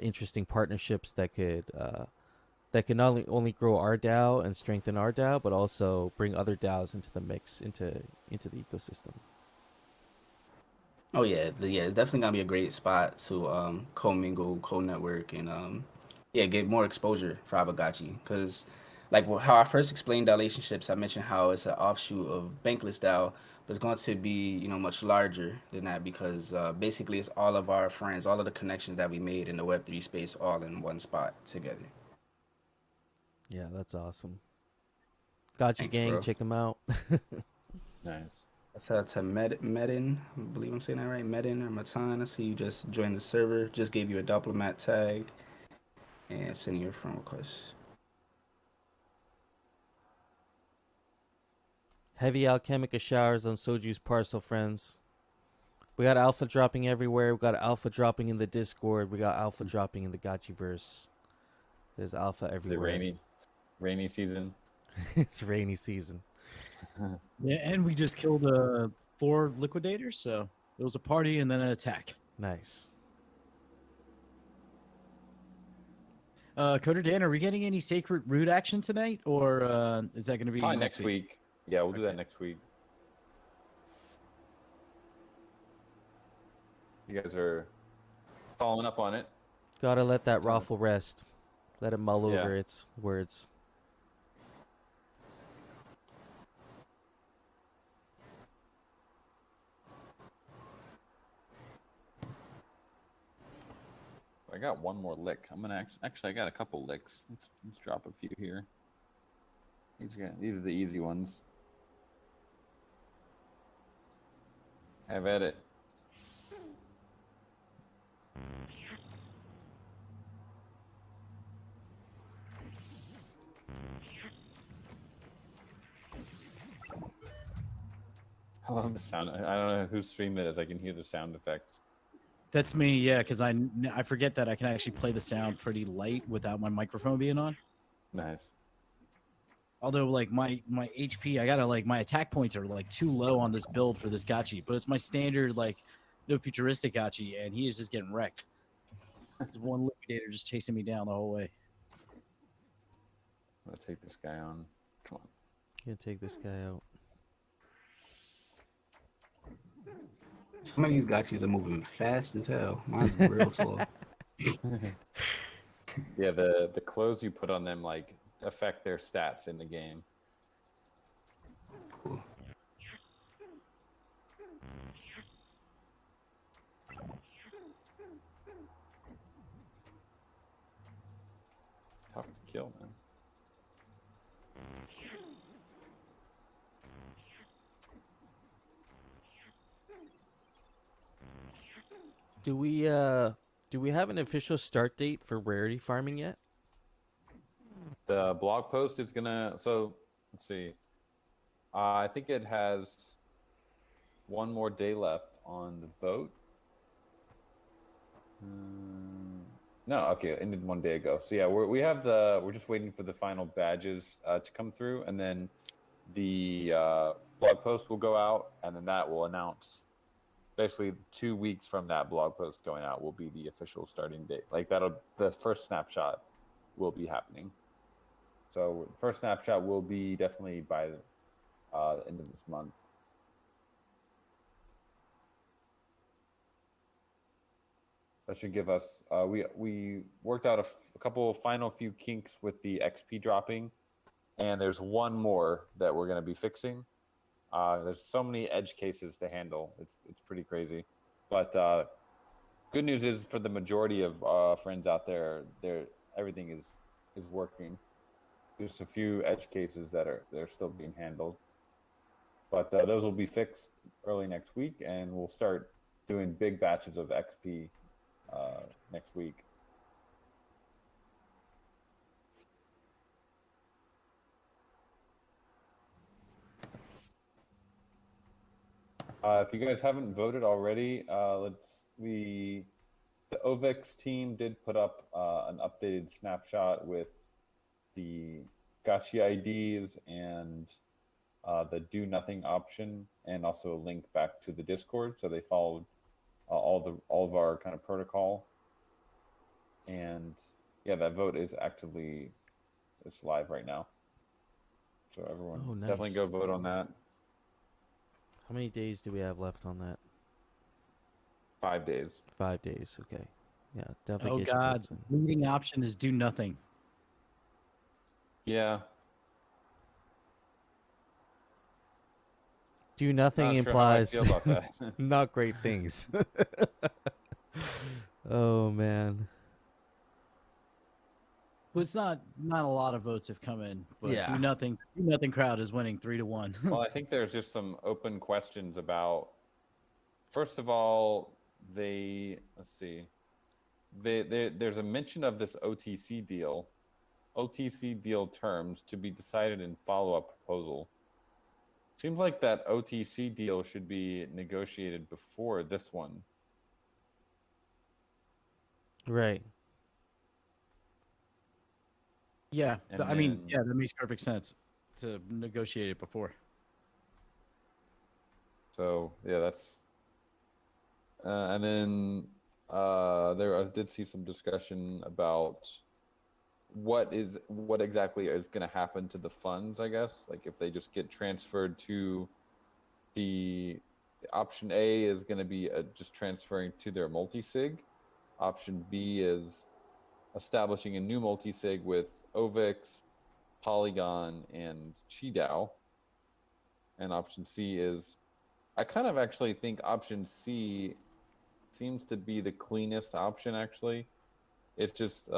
interesting partnerships that can not only grow our DAO and strengthen our DAO, but also bring other DAOs into the mix, into the ecosystem. Oh yeah, it's definitely gonna be a great spot to co-mingle, co-network, and get more exposure for Aavegotchi. Because how I first explained DAO relationships, I mentioned how it's an offshoot of Bankless DAO, but it's going to be much larger than that because basically it's all of our friends, all of the connections that we made in the Web3 space, all in one spot together. Yeah, that's awesome. Gotchigang, bro. check them out. Nice. Shout out to Medin, I believe I'm saying that right, Medin or Matan. I see you just joined the server, just gave you a diplomat tag, and sending your friend request. Heavy Alchemica showers on Soju's parcel, friends. We got alpha dropping everywhere. We got alpha dropping in the Discord. We got alpha dropping in the Gotchiverse. There's alpha Is it everywhere. rainy season? It's rainy season. Yeah, and we just killed 4 liquidators, so it was a party and then an attack. Nice. Coder Dan, are we getting any sacred root action tonight, or is that going to be Probably next week. Yeah, we'll do that next week. You guys are following up on it. Gotta let that Sounds- raffle rest. Let it mull Yeah. over its words. I got one more lick. I'm gonna actually I got a couple licks. Let's drop a few here. These are the easy ones. Have at it. I love the sound. I don't know whose stream it is. I can hear the sound effects. That's me, yeah, because I forget that I can actually play the sound pretty light without my microphone being on. Nice. Although, like, my HP, I gotta, like, my attack points are, like, too low on this build for this Gotchi. But it's my standard, like, no futuristic Gotchi, and he is just getting wrecked. There's one liquidator just chasing me down the whole way. Let's take this guy on. Come on. Gonna take this guy out. Some of these gotchis are moving fast as hell. Mine's real slow. Yeah, the clothes you put on them like affect their stats in the game. Cool. Tough to kill, man. Do we have an official start date for rarity farming yet? The blog post is gonna. So let's see. I think it has one more day left on the vote. No, okay, it ended 1 day ago. So yeah, we're just waiting for the final badges to come through, and then the blog post will go out, and then that will announce. Basically, 2 weeks from that blog post going out will be the official starting date. Like the first snapshot will be happening. So first snapshot will be definitely by the end of this month. That should give us. We worked out a couple of final few kinks with the XP dropping, and there's one more that we're going to be fixing. There's so many edge cases to handle. It's pretty crazy, but good news is for the majority of friends out there, everything is working. There's a few edge cases that are still being handled, but those will be fixed early next week, and we'll start doing big batches of XP next week. If you guys haven't voted already, the Ovix team did put up an updated snapshot with the Gotchi IDs and the do nothing option, and also a link back to the Discord. So they followed all of our kind of protocol, and yeah, that vote is it's live right now. So everyone definitely go vote on that. How many days do we have left on that? 5 days. 5 days. Okay. Yeah, definitely. Oh get your God, votes in. leading option is do nothing. Yeah. Do nothing Not sure how I implies feel about that. not great things. Oh man. Well, it's not a lot of votes have come in, but Yeah. do nothing crowd is winning 3-1. Well, I think there's just some open questions about. First of all, let's see. There's a mention of this OTC deal. OTC deal terms to be decided in follow-up proposal. Seems like that OTC deal should be negotiated before this one. Right. Yeah, And I mean, then- yeah, that makes perfect sense to negotiate it before. So yeah, that's. And then I did see some discussion about what exactly is going to happen to the funds. I guess like if they just get transferred to the option A is going to be just transferring to their multi-sig. Option B is establishing a new multi-sig with Ovix, Polygon, and Qidao. And option C is, I kind of actually think option C seems to be the cleanest option, actually. It's just,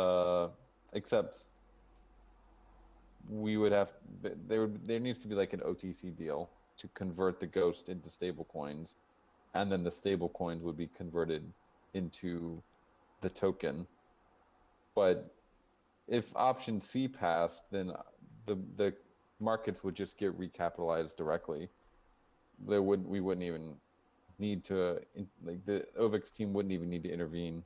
except we would have, there needs to be like an OTC deal to convert the Ghost into stable coins. And then the stable coins would be converted into the token. But if option C passed, then the markets would just get recapitalized directly. We wouldn't even need to, like the Ovix team wouldn't even need to intervene.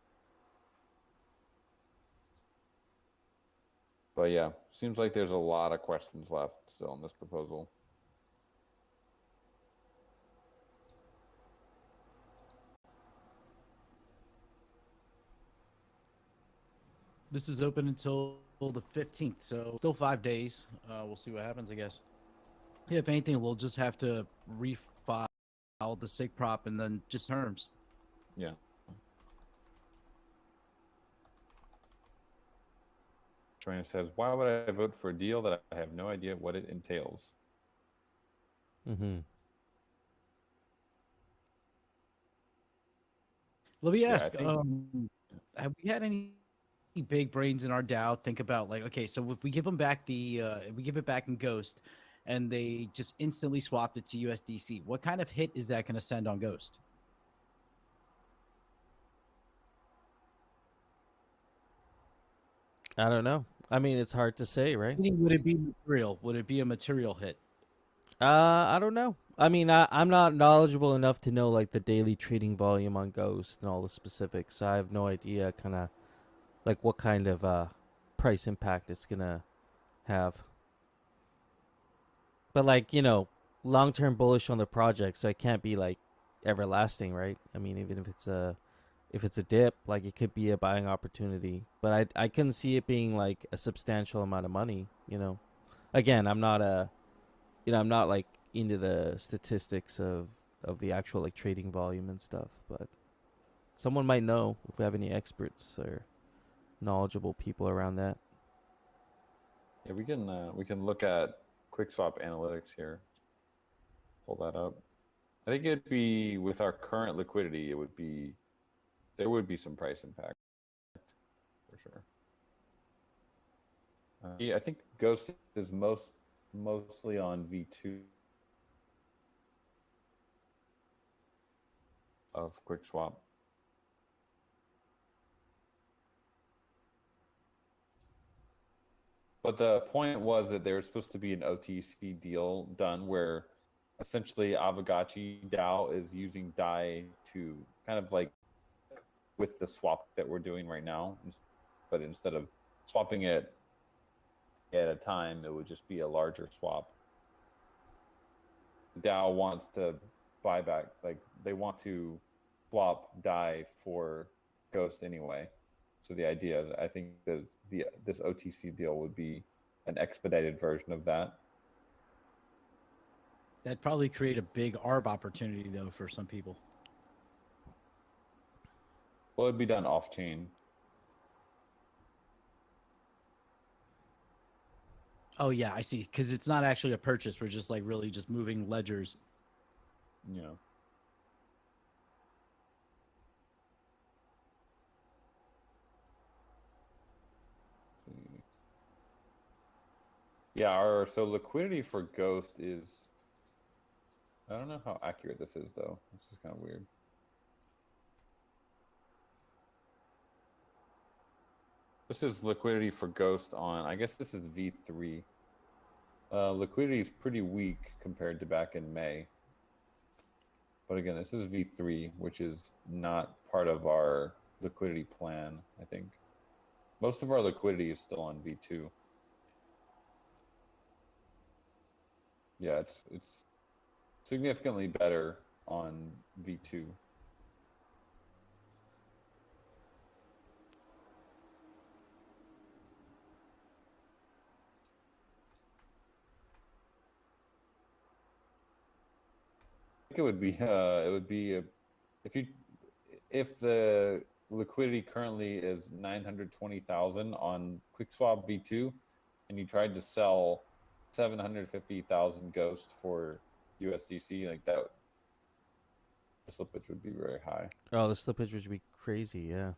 But yeah, seems like there's a lot of questions left still on this proposal. This is open until the 15th, so still 5 days. We'll see what happens, I guess. If anything, we'll just have to refile the SIG prop and then just terms. Yeah. Joanna says, "Why would I vote for a deal that I have no idea what it entails?" Mm-hmm. Let me Yeah, I ask, think- have we had any big brains in our DAO think about, like, okay, so if we give them back if we give it back in Ghost and they just instantly swapped it to USDC, what kind of hit is that going to send on Ghost? I don't know. I mean, it's hard to say, right? Would it be material? Would it be a material hit? I don't know. I mean, I'm not knowledgeable enough to know like the daily trading volume on Ghost and all the specifics. So I have no idea, kind of like what kind of price impact it's gonna have. But like, long term bullish on the project, so it can't be like everlasting, right? I mean, even if it's a dip, like it could be a buying opportunity. But I can see it being like a substantial amount of money. Again, I'm not like into the statistics of the actual like trading volume and stuff, but someone might know if we have any experts or knowledgeable people around that. Yeah, we can look at QuickSwap analytics here. Pull that up. I think it'd be with our current liquidity, there would be some price impact for sure. Yeah, I think Ghost is mostly on V2 of QuickSwap. But the point was that there was supposed to be an OTC deal done where essentially Aavegotchi DAO is using DAI to kind of like with the swap that we're doing right now, but instead of swapping it at a time, it would just be a larger swap. DAO wants to buy back, like they want to swap DAI for Ghost anyway. So the idea, I think, that this OTC deal would be an expedited version of that. That'd probably create a big ARB opportunity, though, for some people. Well, it'd be done off chain. Oh, yeah, I see. Because it's not actually a purchase. We're just like really just moving ledgers. Yeah. Yeah, so liquidity for Ghost is, I don't know how accurate this is though. This is kind of weird. This is liquidity for Ghost on, I guess this is V3. Liquidity is pretty weak compared to back in May. But again, this is V3, which is not part of our liquidity plan, I think. Most of our liquidity is still on V2. Yeah, it's significantly better on V2. I think it would be if the liquidity currently is 920,000 on QuickSwap V2 and you tried to sell 750,000 Ghost for USDC, like that, the slippage would be very high. Oh, the slippage would be crazy, yeah.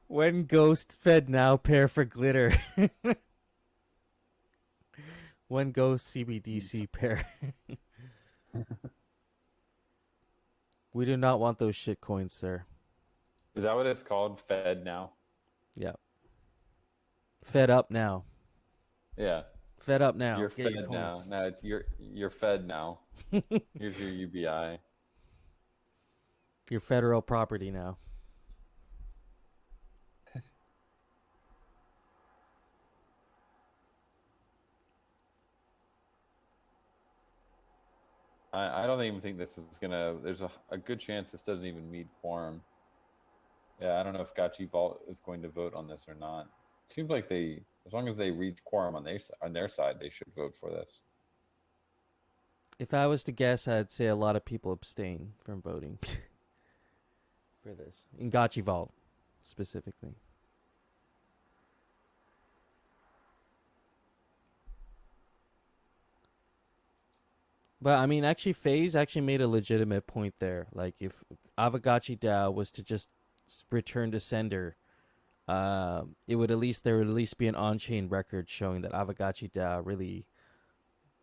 When Ghost fed now pair for glitter. When Ghost CBDC pair. We do not want those shit coins, sir. Is that what it's called? Fed now? Yeah. Fed up now. Yeah. Fed up now. You're Get fed your now. coins. No, you're fed now. Here's your UBI. Your federal property now. I don't even think this is gonna. There's a good chance this doesn't even meet quorum. Yeah, I don't know if Gotchi Vault is going to vote on this or not. Seems like they, as long as they reach quorum on their side, they should vote for this. If I was to guess, I'd say a lot of people abstain from voting for this in Gotchi Vault specifically. But I mean, actually, FaZe actually made a legitimate point there. Like, if Aavegotchi DAO was to just return to sender, it would at least there would at least be an on-chain record showing that Aavegotchi DAO really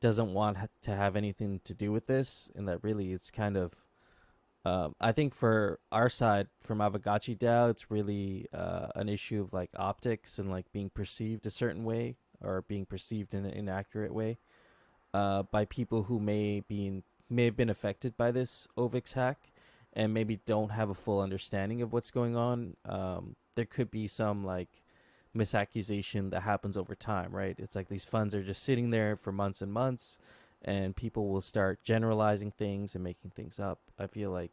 doesn't want to have anything to do with this, and that really it's kind of. I think for our side, from Aavegotchi DAO, it's really an issue of like optics and like being perceived a certain way or being perceived in an inaccurate way. By people who may have been affected by this Ovix hack and maybe don't have a full understanding of what's going on. There could be some like misaccusation that happens over time, right? It's like these funds are just sitting there for months and months, and people will start generalizing things and making things up. I feel like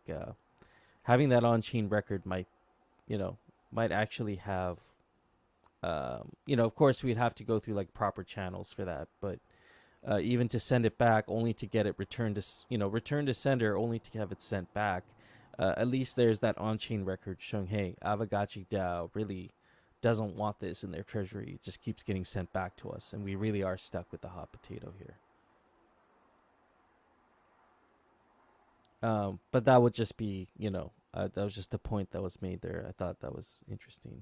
having that on-chain record might actually have, of course we'd have to go through like proper channels for that, but even to send it back only to get it returned to sender only to have it sent back, at least there's that on-chain record showing, hey, Aavegotchi DAO really doesn't want this in their treasury. It just keeps getting sent back to us, and we really are stuck with the hot potato here. But that would just be, that was just a point that was made there. I thought that was interesting.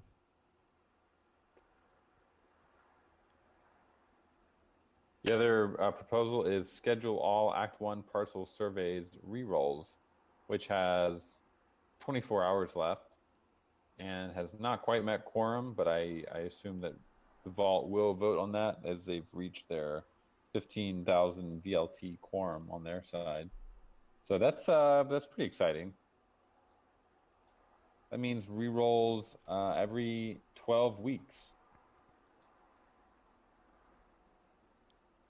The other proposal is schedule all Act 1 parcel surveys rerolls, which has 24 hours left and has not quite met quorum, but I assume that the Vault will vote on that as they've reached their 15,000 VLT quorum on their side. So that's pretty exciting. That means rerolls every 12 weeks.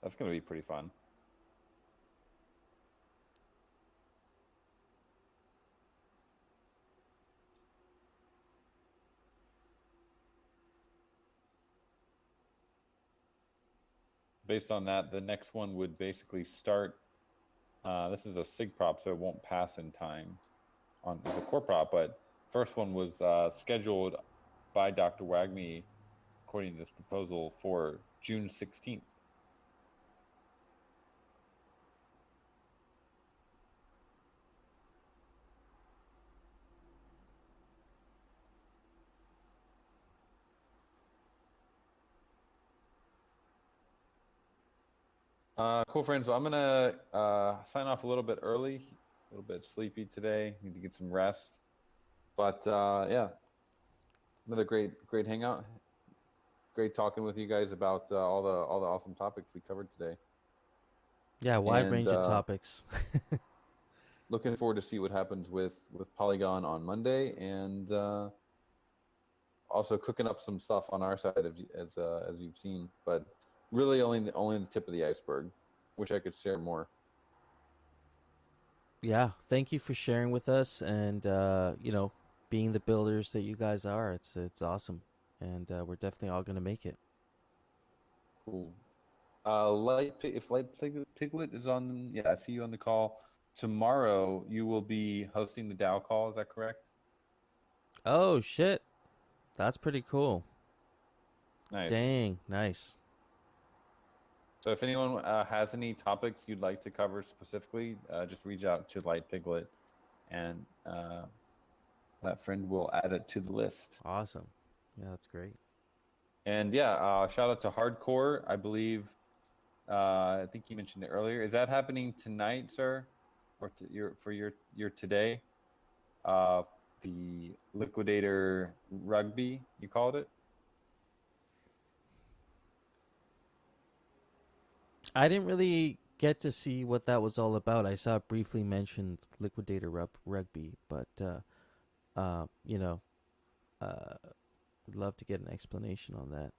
That's going to be pretty fun. Based on that, the next one would basically start. This is a SIG prop, so it won't pass in time on the core prop. But first one was scheduled by Dr. Wagme, according to this proposal, for June 16th. Cool, friends. So I'm gonna sign off a little bit early, a little bit sleepy today. Need to get some rest. But yeah, another great hangout. Great talking with you guys about all the awesome topics we covered today. Yeah, wide range of topics. Looking forward to see what happens with Polygon on Monday, and also cooking up some stuff on our side as you've seen, but really only the tip of the iceberg. Wish I could share more. Yeah, thank you for sharing with us, and being the builders that you guys are. It's awesome, and we're definitely all gonna make it. Cool. If Light Piglet is on, yeah, I see you on the call. Tomorrow you will be hosting the DAO call. Is that correct? Oh shit, that's pretty cool. Nice. Dang, nice. So if anyone has any topics you'd like to cover specifically, just reach out to Light Piglet, and that friend will add it to the list. Awesome. Yeah, that's great. And yeah, shout out to Hardcore. I believe, I think you mentioned it earlier. Is that happening tonight, sir, or for your today? The Liquidator Rugby, you called it? I didn't really get to see what that was all about. I saw it briefly mentioned Liquidator Rugby, but would love to get an explanation on that.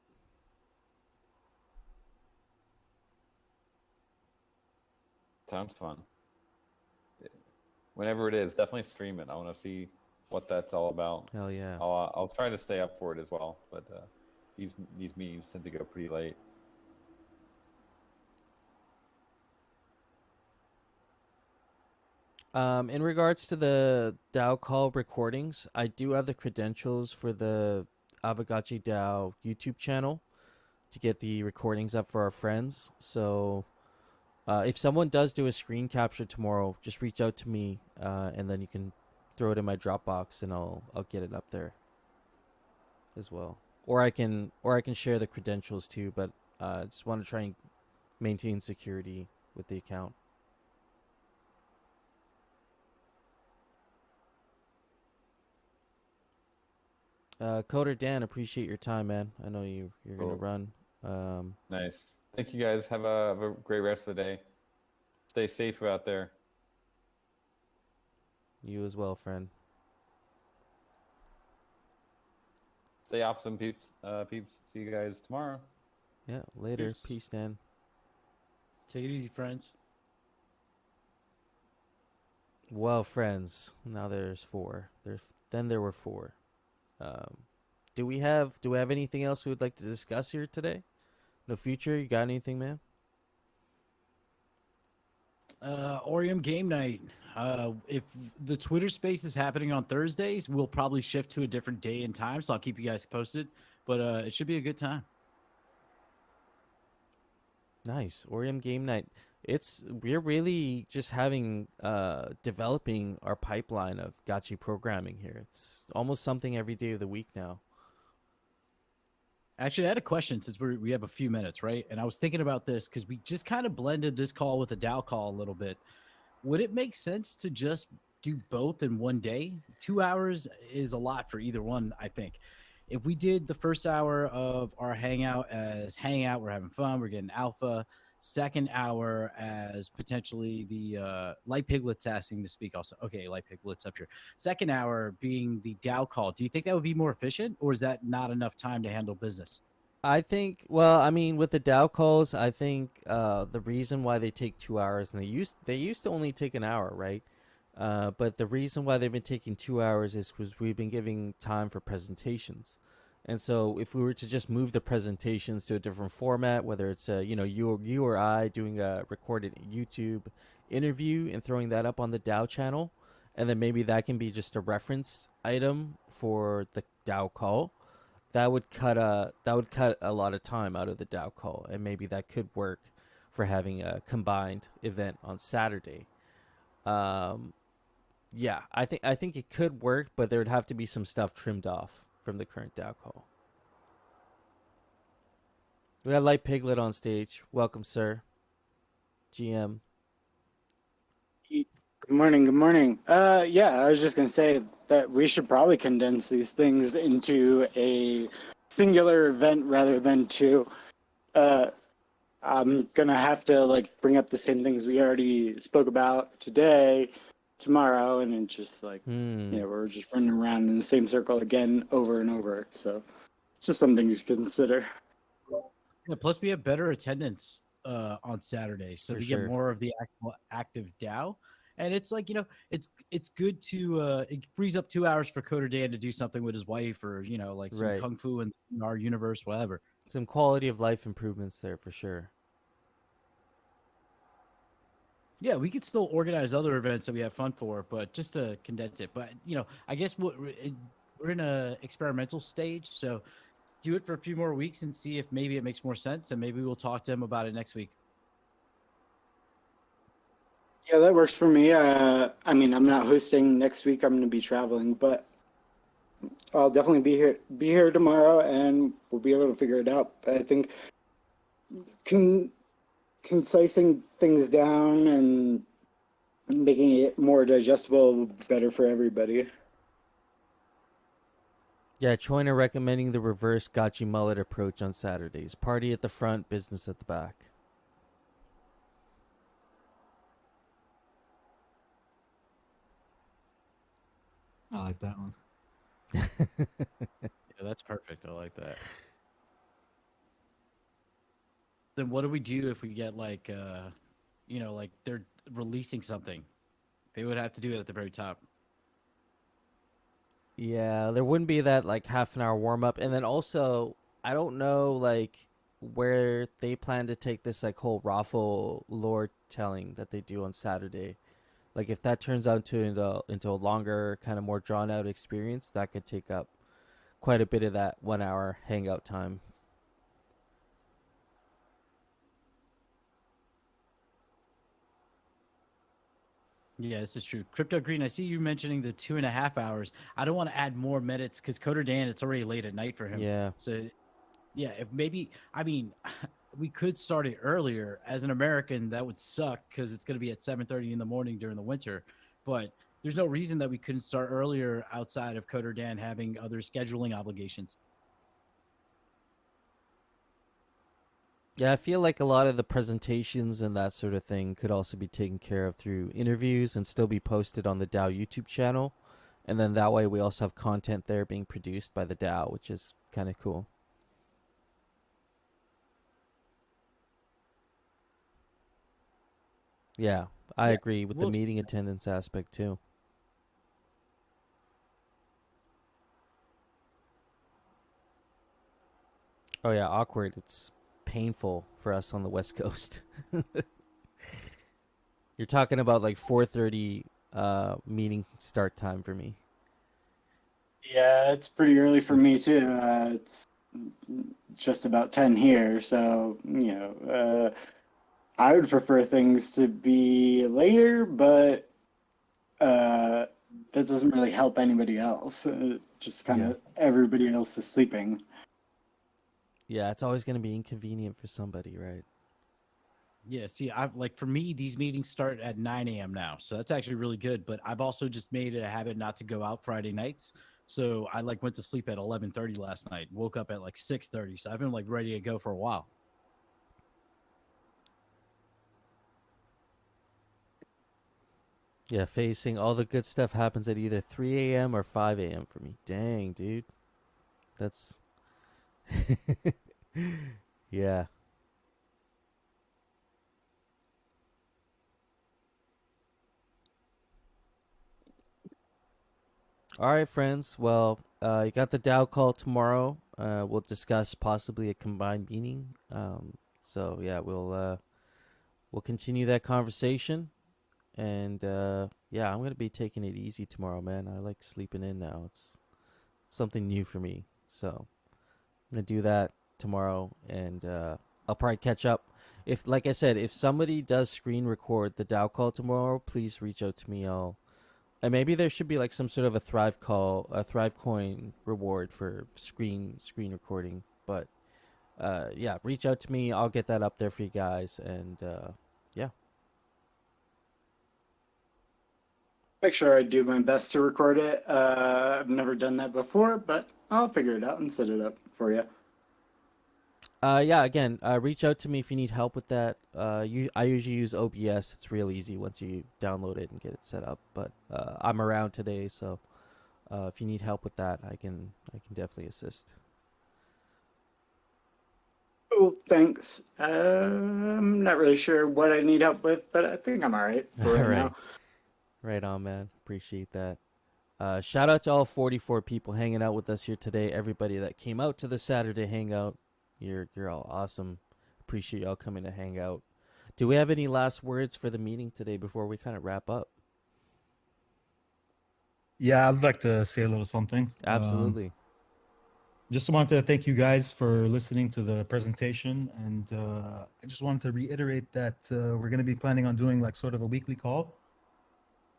Sounds fun. whenever it is, definitely stream it. I want to see what that's all about. Hell yeah. I'll try to stay up for it as well, but these meetings tend to go pretty late. In regards to the DAO call recordings, I do have the credentials for the Aavegotchi DAO YouTube channel to get the recordings up for our friends. So if someone does do a screen capture tomorrow, just reach out to me, and then you can throw it in my Dropbox, and I'll get it up there as well. Or I can share the credentials too, but I just want to try and maintain security with the account. Coder Dan, appreciate your time, man. I know you're Cool. gonna run. Nice. Thank you guys. Have a great rest of the day. Stay safe out there. You as well, friend. Stay awesome, peeps. Peeps. See you guys tomorrow. Yeah, later. Peace. Peace, Dan. Take it easy, friends. Well, friends, now there's 4. There were 4. Do we have anything else we would like to discuss here today? No future. You got anything, man? Orium game night. If the Twitter space is happening on Thursdays, we'll probably shift to a different day and time, so I'll keep you guys posted. But it should be a good time. Nice. Orium game night. We're really just having developing our pipeline of Gotchi programming here. It's almost something every day of the week now. Actually, I had a question since we have a few minutes, right? And I was thinking about this because we just kind of blended this call with a DAO call a little bit. Would it make sense to just do both in one day? 2 hours is a lot for either one, I think. If we did the first hour of our hangout as hangout, we're having fun, we're getting alpha. Second hour as potentially the Light Piglet's asking to speak also. Okay, Light Piglet's up here. Second hour being the DAO call. Do you think that would be more efficient, or is that not enough time to handle business? I think, well, I mean, with the DAO calls, I think the reason why they take 2 hours, and they used to only take an hour, right? But the reason why they've been taking 2 hours is because we've been giving time for presentations. And so if we were to just move the presentations to a different format, whether it's you or I doing a recorded YouTube interview and throwing that up on the DAO channel, and then maybe that can be just a reference item for the DAO call, that would cut a lot of time out of the DAO call, and maybe that could work for having a combined event on Saturday. Yeah, I think it could work, but there would have to be some stuff trimmed off from the current DAO call. We got Light Piglet on stage. Welcome, sir. GM. Good morning. Good morning. Yeah, I was just gonna say that we should probably condense these things into a singular event rather than two. I'm gonna have to bring up the same things we already spoke about today, tomorrow, and then just we're just running around in the same circle again over and over. So it's just something to consider. Yeah, plus we have better attendance on Saturday, so For we sure. get more of the active DAO. And it's it's good to it frees up 2 hours for Coder Dan to do something with his wife, or some Right. kung fu in our universe, whatever. Some quality of life improvements there for sure. Yeah, we could still organize other events that we have fun for, but just to condense it. But I guess we're in a experimental stage, so do it for a few more weeks and see if maybe it makes more sense, and maybe we'll talk to him about it next week. Yeah, that works for me. I mean, I'm not hosting next week. I'm going to be traveling, but I'll definitely be here tomorrow, and we'll be able to figure it out. But I think concising things down and making it more digestible will be better for everybody. Yeah, Choina recommending the reverse Gotchi mullet approach on Saturdays. Party at the front, business at the back. I like that one. Yeah, that's perfect. I like that. Then what do we do if we get like they're releasing something They would have to do it at the very top. Yeah, there wouldn't be that like half an hour warm up, and then also I don't know like where they plan to take this like whole raffle lore telling that they do on Saturday. Like if that turns out into a longer, kind of more drawn out experience, that could take up quite a bit of that 1 hour hangout time. Yeah, this is true. Crypto Green, I see you mentioning the 2.5 hours. I don't want to add more minutes because Coder Dan, it's already late at night for him. Yeah. So, yeah, if maybe, I mean, we could start it earlier. As an American, that would suck because it's going to be at 7:30 in the morning during the winter. But there's no reason that we couldn't start earlier outside of Coder Dan having other scheduling obligations. Yeah, I feel like a lot of the presentations and that sort of thing could also be taken care of through interviews and still be posted on the DAO YouTube channel. And then that way we also have content there being produced by the DAO, which is kind of cool. Yeah, I Yeah, agree with the we'll meeting attendance aspect too. Oh yeah, awkward. It's painful for us on the West Coast. You're talking about like 4:30 meeting start time for me. Yeah, it's pretty early for me too. It's just about 10 here, so I would prefer things to be later, but that doesn't really help anybody else. Just kind of everybody else is sleeping. Yeah, it's always going to be inconvenient for somebody, right? Yeah, see, I've like for me, these meetings start at 9 a.m. now, so that's actually really good. But I've also just made it a habit not to go out Friday nights. So I like went to sleep at 11:30 last night, woke up at like 6:30. So I've been like ready to go for a while. Yeah, facing all the good stuff happens at either 3 a.m. or 5 a.m. for me. Dang, dude. That's. Yeah. All right, friends. Well, you got the DAO call tomorrow. We'll discuss possibly a combined meeting. So yeah, we'll continue that conversation. And yeah, I'm gonna be taking it easy tomorrow, man. I like sleeping in now. It's something new for me. So I'm gonna do that tomorrow, and I'll probably catch up. If, like I said, if somebody does screen record the DAO call tomorrow, please reach out to me. And maybe there should be like some sort of a Thrive coin reward for screen recording. But yeah, reach out to me. I'll get that up there for you guys, and yeah. Make sure I do my best to record it. I've never done that before, but I'll figure it out and set it up for you. Yeah, again, reach out to me if you need help with that. I usually use OBS. It's real easy once you download it and get it set up. But I'm around today, so if you need help with that, I can definitely assist. Cool, thanks. I'm not really sure what I need help with, but I think I'm all right for right now. Right on, man. Appreciate that. Shout out to all 44 people hanging out with us here today. Everybody that came out to the Saturday hangout. You're all awesome. Appreciate y'all coming to hang out. Do we have any last words for the meeting today before we kind of wrap up? Yeah, I'd like to say a little something. Absolutely. Just wanted to thank you guys for listening to the presentation, and I just wanted to reiterate that we're going to be planning on doing like sort of a weekly call.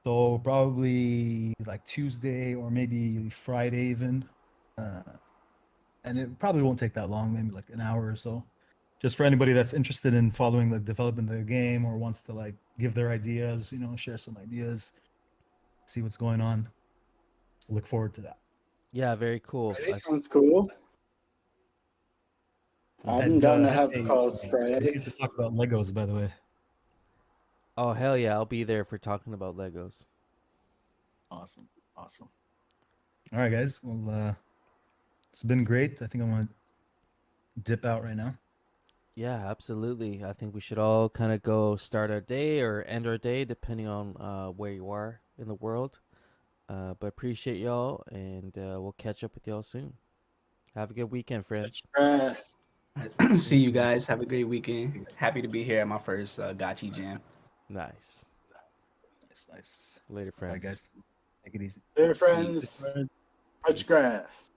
So probably like Tuesday or maybe Friday even. And it probably won't take that long, maybe like an hour or so. Just for anybody that's interested in following the development of the game or wants to like give their ideas, share some ideas, see what's going on. Look forward to that. Yeah, very cool. Friday sounds cool. I'm down to have calls We Friday. get to talk about Legos, by the way. Oh, hell yeah. I'll be there for talking about Legos. Awesome. All right, guys. Well, it's been great. I think I'm going to dip out right now. Yeah, absolutely. I think we should all kind of go start our day or end our day, depending on where you are in the world. But appreciate y'all, and we'll catch up with y'all soon. Have a good weekend, friends. Stress. See you guys. Have a great weekend. Happy to be here at my first Gotchi Jam. Nice. Nice. Later, All right, friends. guys. Take it easy. There, See you. friends. Touch grass.